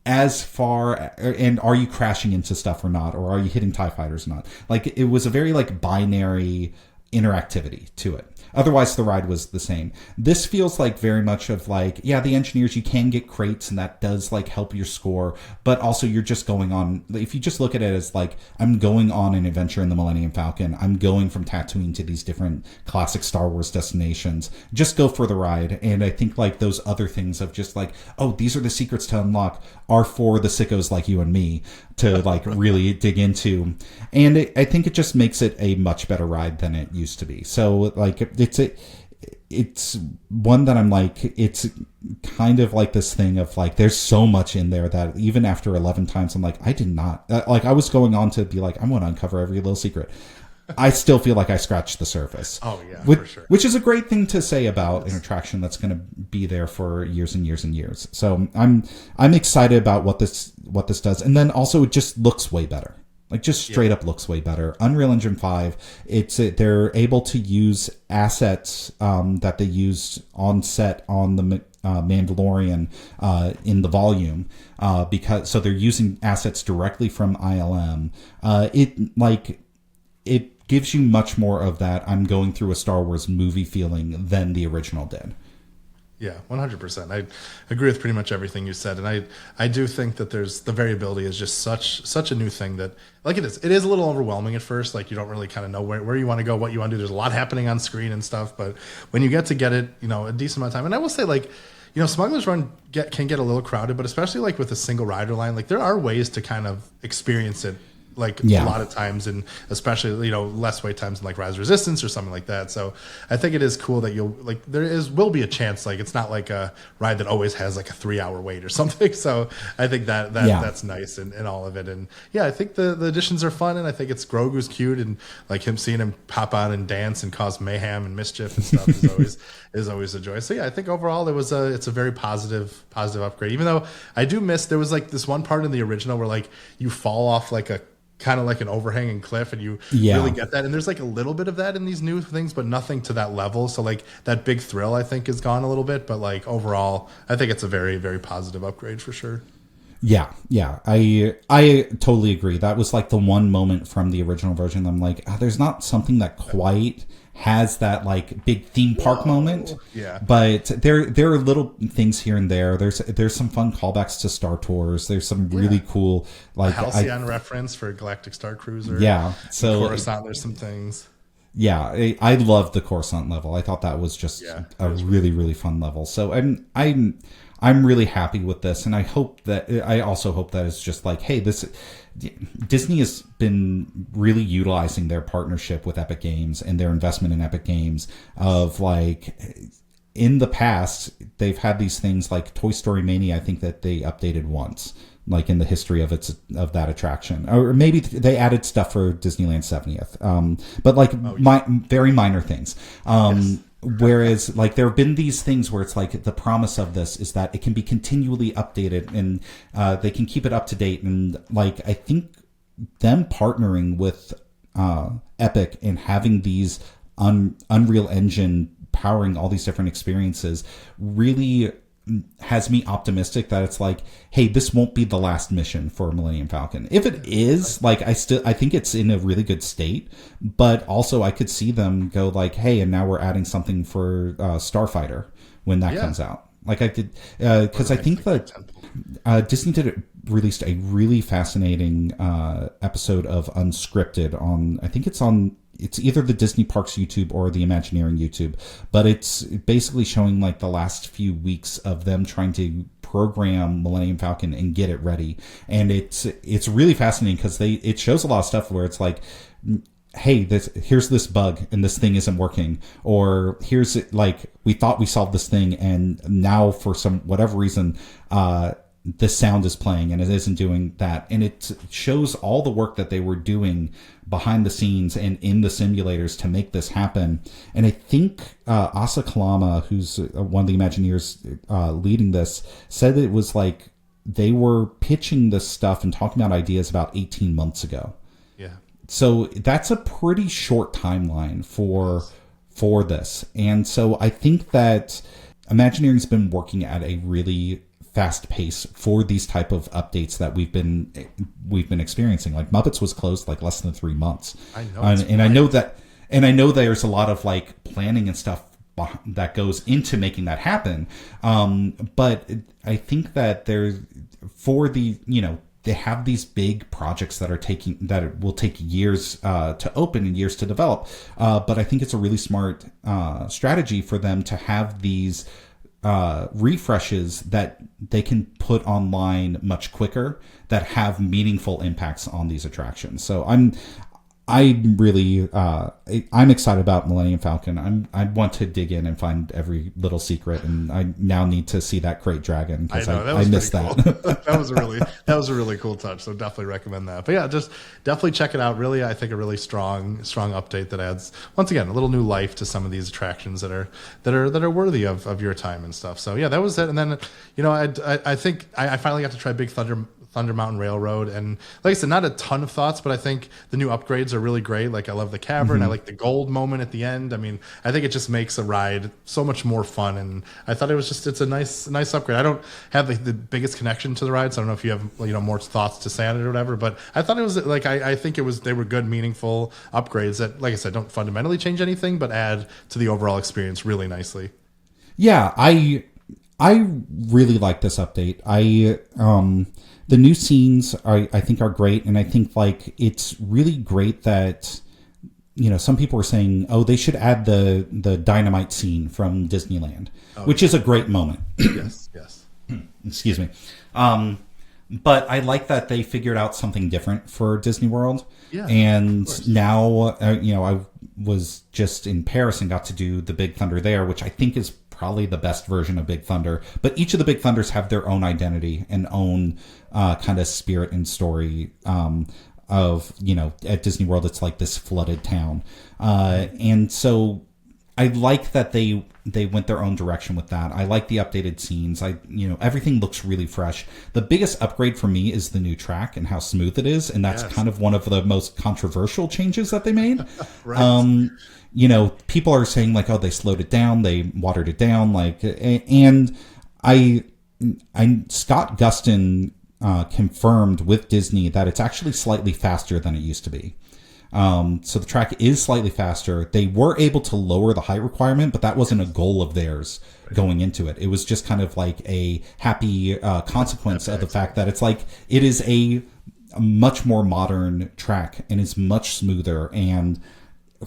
Speaker 2: as far, and are you crashing into stuff or not? Or are you hitting TIE fighters or not? Like, it was a very like binary interactivity to it. Otherwise, the ride was the same. This feels like very much of like, the engineers, you can get crates and that does like help your score, but also you're just going on, if you just look at it as like, I'm going on an adventure in the Millennium Falcon, I'm going from Tatooine to these different classic Star Wars destinations, just go for the ride. And I think like those other things of just like, these are the secrets to unlock are for the sickos like you and me to like really dig into. And I think it just makes it a much better ride than it used to be. So like, it's one that I'm like, it's kind of like this thing of like, there's so much in there that even after 11 times, I'm like, I did not, like I was going on to be like, I'm going to uncover every little secret. I still feel like I scratched the surface.
Speaker 1: For sure.
Speaker 2: Which is a great thing to say about an attraction that's going to be there for years and years and years. So I'm excited about what this does. And then also it just looks way better. Like just straight up looks way better. Unreal Engine 5, they're able to use assets that they used on set on the Mandalorian in the volume so they're using assets directly from ILM. It gives you much more of that I'm going through a Star Wars movie feeling than the original did.
Speaker 1: Yeah, 100%. I agree with pretty much everything you said, and I do think that the variability is just such a new thing that like it is a little overwhelming at first. Like you don't really kind of know where you want to go, what you want to do. There's a lot happening on screen and stuff, but when you get it, a decent amount of time. And I will say like, Smugglers Run can get a little crowded, but especially like with a single rider line, like there are ways to kind of experience it. Like a lot of times, and especially less wait times in like Rise of Resistance or something like that. So I think it is cool that will be a chance. Like it's not like a ride that always has like a 3-hour wait or something. So I think that's nice and all of it. And I think the additions are fun, and I think Grogu's cute, and like seeing him pop out and dance and cause mayhem and mischief and stuff is always a joy. So I think overall it's a very positive upgrade. Even though I do miss, there was like this one part in the original where like you fall off like a kind of like an overhanging cliff, and you really get that. And there's like a little bit of that in these new things, but nothing to that level. So like that big thrill, I think, is gone a little bit. But like overall, I think it's a very, very positive upgrade for sure.
Speaker 2: Yeah. I totally agree. That was like the one moment from the original version. I'm like, there's not something that quite has that like big theme park moment.
Speaker 1: Yeah.
Speaker 2: But there are little things here and there. There's some fun callbacks to Star Tours. There's some really cool like
Speaker 1: Halcyon reference for Galactic Star Cruiser.
Speaker 2: Yeah. So
Speaker 1: Coruscant, there's some things.
Speaker 2: Yeah, I loved the Coruscant level. I thought that was just a really, really fun level. So I'm really happy with this, and I also hope that it's just like, hey, Disney has been really utilizing their partnership with Epic Games and their investment in Epic Games of like, in the past, they've had these things like Toy Story Mania, I think that they updated once, like in the history of that attraction, or maybe they added stuff for Disneyland 70th, but like very minor things. Whereas, like, there have been these things where it's like the promise of this is that it can be continually updated and they can keep it up to date. And, like, I think them partnering with Epic and having these Unreal Engine powering all these different experiences really has me optimistic that it's like, hey, this won't be the last mission for Millennium Falcon. If it is, like, I think it's in a really good state, but also I could see them go like, hey, and now we're adding something for Starfighter when that comes out. Like, I could, because I think that Disney released a really fascinating episode of Unscripted on, I think it's either the Disney Parks YouTube or the Imagineering YouTube, but it's basically showing like the last few weeks of them trying to program Millennium Falcon and get it ready. And it's really fascinating because it shows a lot of stuff where it's like, hey, here's this bug and this thing isn't working, or here's it, like, we thought we solved this thing and now for some whatever reason the sound is playing and it isn't doing that. And it shows all the work that they were doing behind the scenes and in the simulators to make this happen. And I think Asa Kalama, who's one of the Imagineers leading this, said that it was like they were pitching this stuff and talking about ideas about 18 months ago.
Speaker 1: Yeah.
Speaker 2: So that's a pretty short timeline for this. And so I think that Imagineering's been working at a really fast pace for these type of updates that we've been experiencing. Like Muppets was closed like less than 3 months.
Speaker 1: I know,
Speaker 2: and I know there's a lot of like planning and stuff that goes into making that happen. But I think that there's they have these big projects that will take years to open and years to develop. But I think it's a really smart strategy for them to have these refreshes that they can put online much quicker that have meaningful impacts on these attractions. So I'm really I'm excited about Millennium Falcon. I want to dig in and find every little secret, and I now need to see that crate dragon because I missed that.
Speaker 1: Cool. that was a really cool touch. So definitely recommend that. But yeah, just definitely check it out. Really, I think a really strong update that adds once again a little new life to some of these attractions that are worthy of your time and stuff. So yeah, that was it. And then I think I finally got to try Big Thunder Mountain Railroad, and like I said, not a ton of thoughts, but I think the new upgrades are really great. Like I love the cavern.
Speaker 2: Mm-hmm.
Speaker 1: I like the gold moment at the end. I mean, I think it just makes a ride so much more fun, and I thought it's a nice upgrade. I don't have the biggest connection to the ride, so I don't know if you have more thoughts to say on it or whatever, but I thought it was like I think they were good, meaningful upgrades that, like I said, don't fundamentally change anything, but add to the overall experience really nicely.
Speaker 2: Yeah, I really like this update. The new scenes I think are great, and I think like it's really great that some people are saying, oh, they should add the dynamite scene from Disneyland, which is a great moment.
Speaker 1: Yes.
Speaker 2: Excuse me. But I like that they figured out something different for Disney World.
Speaker 1: Yeah,
Speaker 2: and now I was just in Paris and got to do the Big Thunder there, which I think is probably the best version of Big Thunder. But each of the Big Thunders have their own identity and own kind of spirit and story of, at Disney World, it's like this flooded town. And so I like that they went their own direction with that. I like the updated scenes. Everything looks really fresh. The biggest upgrade for me is the new track and how smooth it is. And that's kind of one of the most controversial changes that they made.
Speaker 1: Right.
Speaker 2: People are saying like, oh, they slowed it down, they watered it down, and Scott Gustin confirmed with Disney that it's actually slightly faster than it used to be. So the track is slightly faster. They were able to lower the height requirement, but that wasn't a goal of theirs going into it. It was just kind of like a happy consequence of the fact that it's like it is a much more modern track and is much smoother. And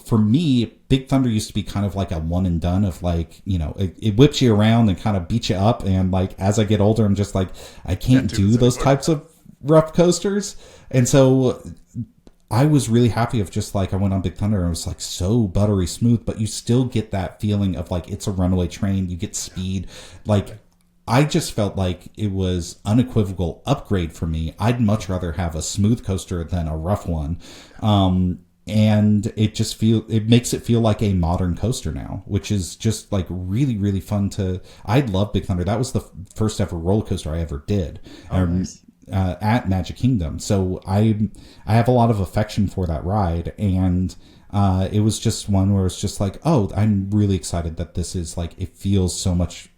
Speaker 2: for me, Big Thunder used to be kind of like a one and done of like, it whips you around and kind of beats you up. And like, as I get older, I'm just like, I can't do those types of rough coasters. And so I was really happy of just like, I went on Big Thunder and it was like so buttery smooth, but you still get that feeling of like, it's a runaway train. You get speed. Like, I just felt like it was unequivocal upgrade for me. I'd much rather have a smooth coaster than a rough one. and it makes it feel like a modern coaster now, which is just like really, really fun I love Big Thunder. That was the first ever roller coaster I ever did.
Speaker 1: Nice.
Speaker 2: At Magic Kingdom. So I have a lot of affection for that ride, and it was just one where it's just like, oh, I'm really excited that this is like, it feels so much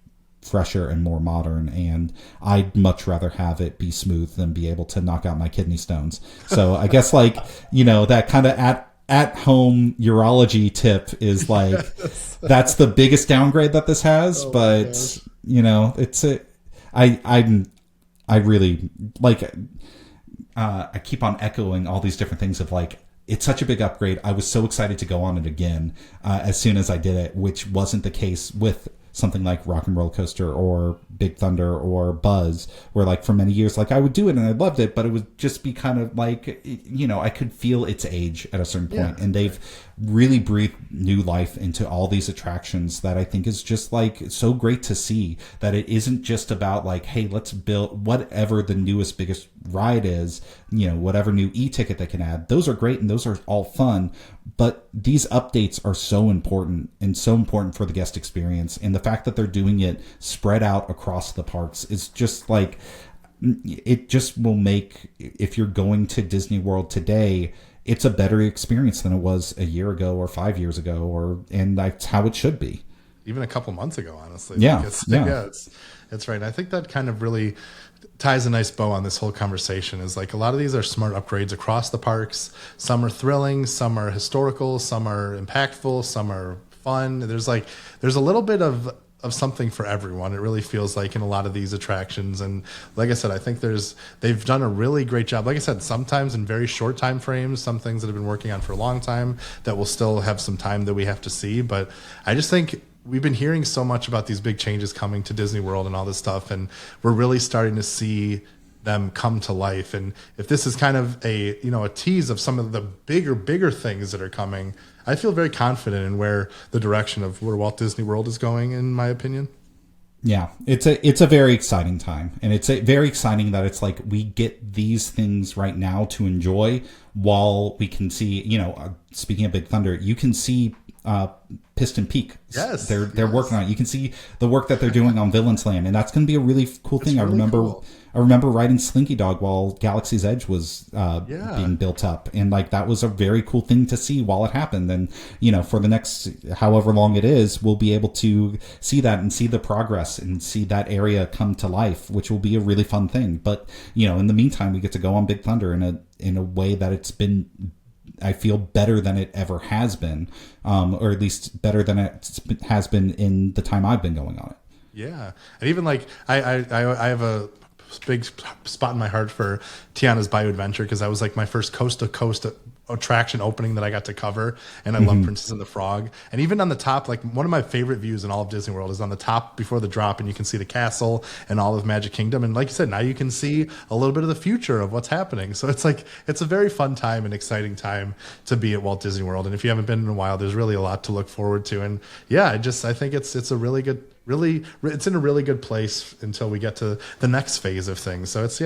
Speaker 2: fresher and more modern, and I'd much rather have it be smooth than be able to knock out my kidney stones. So I guess like, that kind of at home urology tip is like, that's the biggest downgrade that this has. But I really like, I keep on echoing all these different things of like, it's such a big upgrade. I was so excited to go on it again as soon as I did it, which wasn't the case with something like Rock and Roller Coaster or Big Thunder or Buzz, where like for many years, like I would do it and I loved it, but it would just be kind of like, I could feel its age at a certain point. And they've really breathed new life into all these attractions that I think is just like so great to see, that it isn't just about like, hey, let's build whatever the newest, biggest ride is, whatever new e-ticket they can add. Those are great and those are all fun, but these updates are so important and so important for the guest experience. And the fact that they're doing it spread out across the parks is just like, it just will make, if you're going to Disney World today, it's a better experience than it was a year ago or 5 years ago, and that's how it should be.
Speaker 1: Even a couple months ago, honestly.
Speaker 2: Yeah.
Speaker 1: It's right. I think that kind of really ties a nice bow on this whole conversation, is like a lot of these are smart upgrades across the parks. Some are thrilling, some are historical, some are impactful, some are fun. There's a little bit of something for everyone. It really feels like in a lot of these attractions. And like I said, I think they've done a really great job. Like I said, sometimes in very short time frames, some things that have been working on for a long time that will still have some time that we have to see. But I just think we've been hearing so much about these big changes coming to Disney World and all this stuff, and we're really starting to see them come to life. And if this is kind of a tease of some of the bigger things that are coming, I feel very confident in where the direction of where Walt Disney World is going, in my opinion.
Speaker 2: Yeah, it's a very exciting time, and it's very exciting that it's like we get these things right now to enjoy while we can see, speaking of Big Thunder, you can see Piston Peak.
Speaker 1: Yes,
Speaker 2: they're working on it. You can see the work that they're doing on Villain's Land, and that's going to be a really cool thing. I remember riding Slinky Dog while Galaxy's Edge was being built up, and like that was a very cool thing to see while it happened. And for the next however long it is, we'll be able to see that and see the progress and see that area come to life, which will be a really fun thing. But in the meantime, we get to go on Big Thunder in a way that it's been, I feel, better than it ever has been, or at least better than it has been in the time I've been going on it.
Speaker 1: Yeah, and even like I have a big spot in my heart for Tiana's Bayou Adventure, because that was like my first coast to coast attraction opening that I got to cover, and I love Princess and the Frog. And even on the top, like one of my favorite views in all of Disney World is on the top before the drop, and you can see the castle and all of Magic Kingdom. And like you said, now you can see a little bit of the future of what's happening. So it's like, it's a very fun time and exciting time to be at Walt Disney World. And if you haven't been in a while, there's really a lot to look forward to. And yeah, I think it's a really good, it's in a really good place until we get to the next phase of things. So it's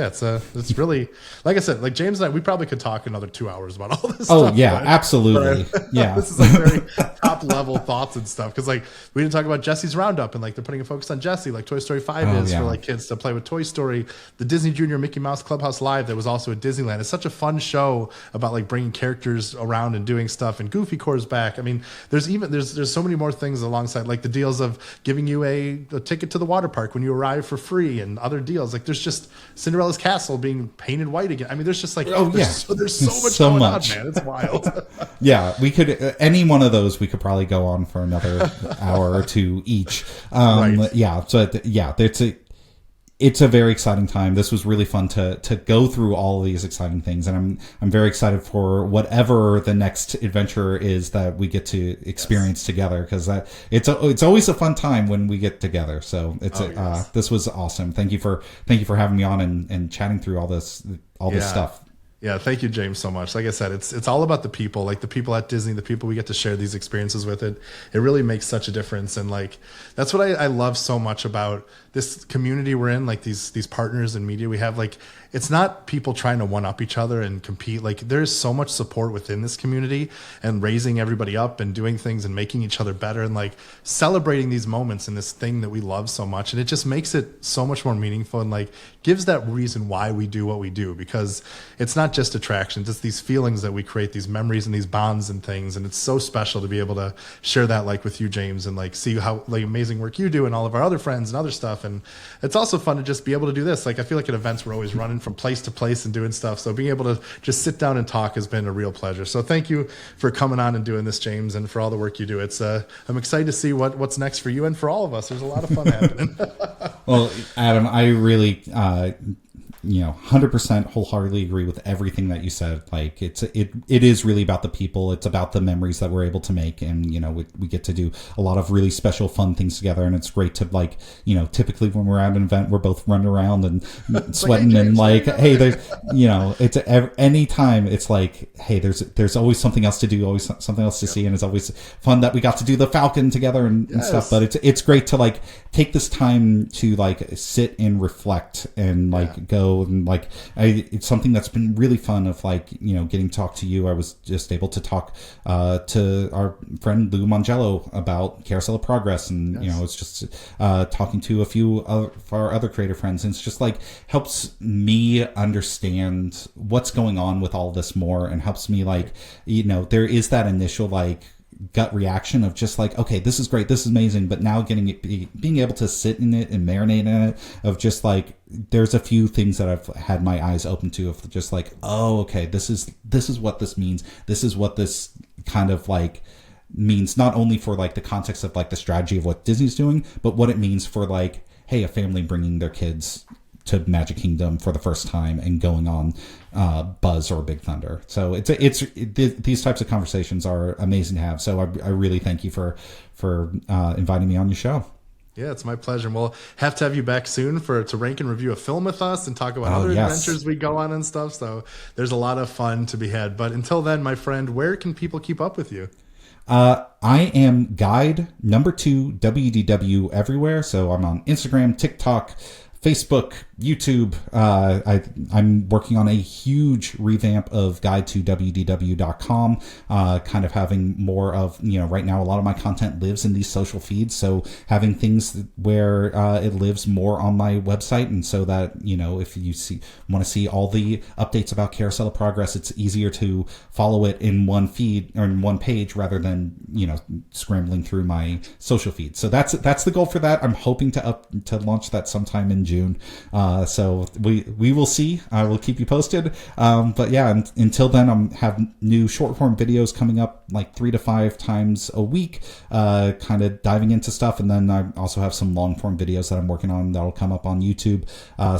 Speaker 1: really, like I said, like James and I, we probably could talk another 2 hours about all this stuff.
Speaker 2: Oh yeah, absolutely. Yeah.
Speaker 1: This is like very top level thoughts and stuff. Cause like we didn't talk about Jesse's Roundup, and like they're putting a focus on Jesse, like Toy Story 5 for like kids to play with Toy Story. The Disney Junior Mickey Mouse Clubhouse Live that was also at Disneyland. It's such a fun show about like bringing characters around and doing stuff, and Goofy Core's back. I mean, there's so many more things alongside, like the deals of giving you a ticket to the water park when you arrive for free, and other deals. Like there's just Cinderella's castle being painted white again. I mean, there's just like there's so much going on, man. It's wild.
Speaker 2: Yeah, we could any one of those we could probably go on for another hour or two each. Right. Yeah, so yeah, it's a very exciting time. This was really fun to go through all of these exciting things, and I'm very excited for whatever the next adventure is that we get to experience together, because it's always a fun time when we get together. So this was awesome. Thank you for having me on and chatting through all this stuff.
Speaker 1: Yeah, thank you, James, so much. Like I said, it's all about the people, like the people at Disney, the people we get to share these experiences with. It really makes such a difference. And like that's what I love so much about this community we're in, like these partners in media we have, like it's not people trying to one up each other and compete. Like there's so much support within this community and raising everybody up and doing things and making each other better and like celebrating these moments in this thing that we love so much. And it just makes it so much more meaningful and like gives that reason why we do what we do, because it's not just attractions, it's these feelings that we create, these memories and these bonds and things. And it's so special to be able to share that like with you, James, and like see how like amazing work you do and all of our other friends and other stuff. And it's also fun to just be able to do this. Like I feel like at events we're always running from place to place and doing stuff. So being able to just sit down and talk has been a real pleasure. So thank you for coming on and doing this, James, and for all the work you do. It's I'm excited to see what's next for you and for all of us. There's a lot of fun happening.
Speaker 2: Well, Adam, I really 100% wholeheartedly agree with everything that you said. Like it is really about the people. It's about the memories that we're able to make, and we get to do a lot of really special fun things together. And it's great to like typically when we're at an event we're both running around and sweating and like hey, there's it's any time it's like hey, there's always something else to do, always something else to see, and it's always fun that we got to do the Falcon together and stuff. But it's great to like take this time to like sit and reflect and like go. And like it's something that's been really fun of like getting to talk to you. I was just able to talk to our friend Lou Mangello about Carousel of Progress, and it's just talking to a few of our other creator friends, and it's just like helps me understand what's going on with all this more, and helps me like there is that initial like gut reaction of just like, okay, this is great, this is amazing, but now being able to sit in it and marinate in it, of just like there's a few things that I've had my eyes open to of just like, oh, okay, this is what this means, this is what this kind of like means, not only for like the context of like the strategy of what Disney's doing, but what it means for like, hey, a family bringing their kids to Magic Kingdom for the first time and going on Buzz or Big Thunder. So these types of conversations are amazing to have. So I really thank you for inviting me on your show.
Speaker 1: Yeah, it's my pleasure. We'll have to have you back soon to rank and review a film with us and talk about other adventures we go on and stuff. So there's a lot of fun to be had. But until then, my friend, where can people keep up with you?
Speaker 2: I am Guide2WDW everywhere. So I'm on Instagram, TikTok, Facebook, YouTube. I'm working on a huge revamp of Guide2WDW.com, kind of having more of, right now a lot of my content lives in these social feeds. So having things where it lives more on my website, and so that, if you want to see all the updates about Carousel of Progress, it's easier to follow it in one feed or in one page rather than, scrambling through my social feed. So that's the goal for that. I'm hoping to launch that sometime in June. So we will see. I will keep you posted. But yeah, until then, I'm have new short form videos coming up like 3 to 5 times a week, kind of diving into stuff. And then I also have some long form videos that I'm working on that'll come up on YouTube.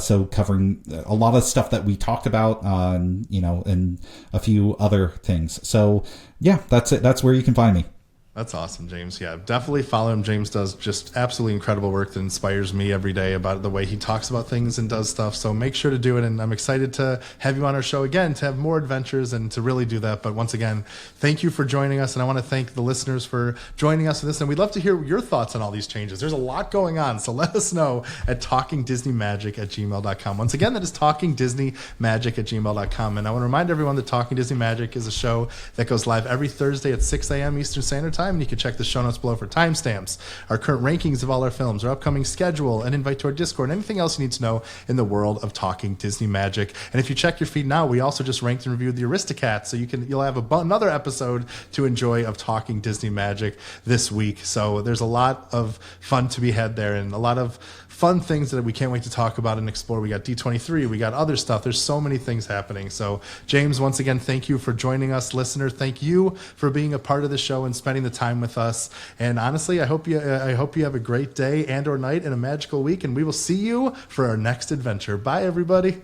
Speaker 2: So covering a lot of stuff that we talked about, and a few other things. So yeah, that's it. That's where you can find me.
Speaker 1: That's awesome, James. Yeah, definitely follow him. James does just absolutely incredible work that inspires me every day about the way he talks about things and does stuff. So make sure to do it. And I'm excited to have you on our show again, to have more adventures and to really do that. But once again, thank you for joining us. And I want to thank the listeners for joining us for this. And we'd love to hear your thoughts on all these changes. There's a lot going on. So let us know at talkingdisneymagic@gmail.com. Once again, that is talkingdisneymagic@gmail.com. And I want to remind everyone that Talking Disney Magic is a show that goes live every Thursday at 6 a.m. Eastern Standard Time. And you can check the show notes below for timestamps, our current rankings of all our films, our upcoming schedule, an invite to our Discord, and anything else you need to know in the world of Talking Disney Magic. And if you check your feed now, we also just ranked and reviewed the Aristocats, so you'll have another episode to enjoy of Talking Disney Magic this week. So there's a lot of fun to be had there, and a lot of fun things that we can't wait to talk about and explore. We got D23, we got other stuff. There's so many things happening. So James, once again, thank you for joining us. Listener, thank you for being a part of the show and spending the time with us. And honestly, I hope you have a great day and or night and a magical week, and we will see you for our next adventure. Bye, everybody.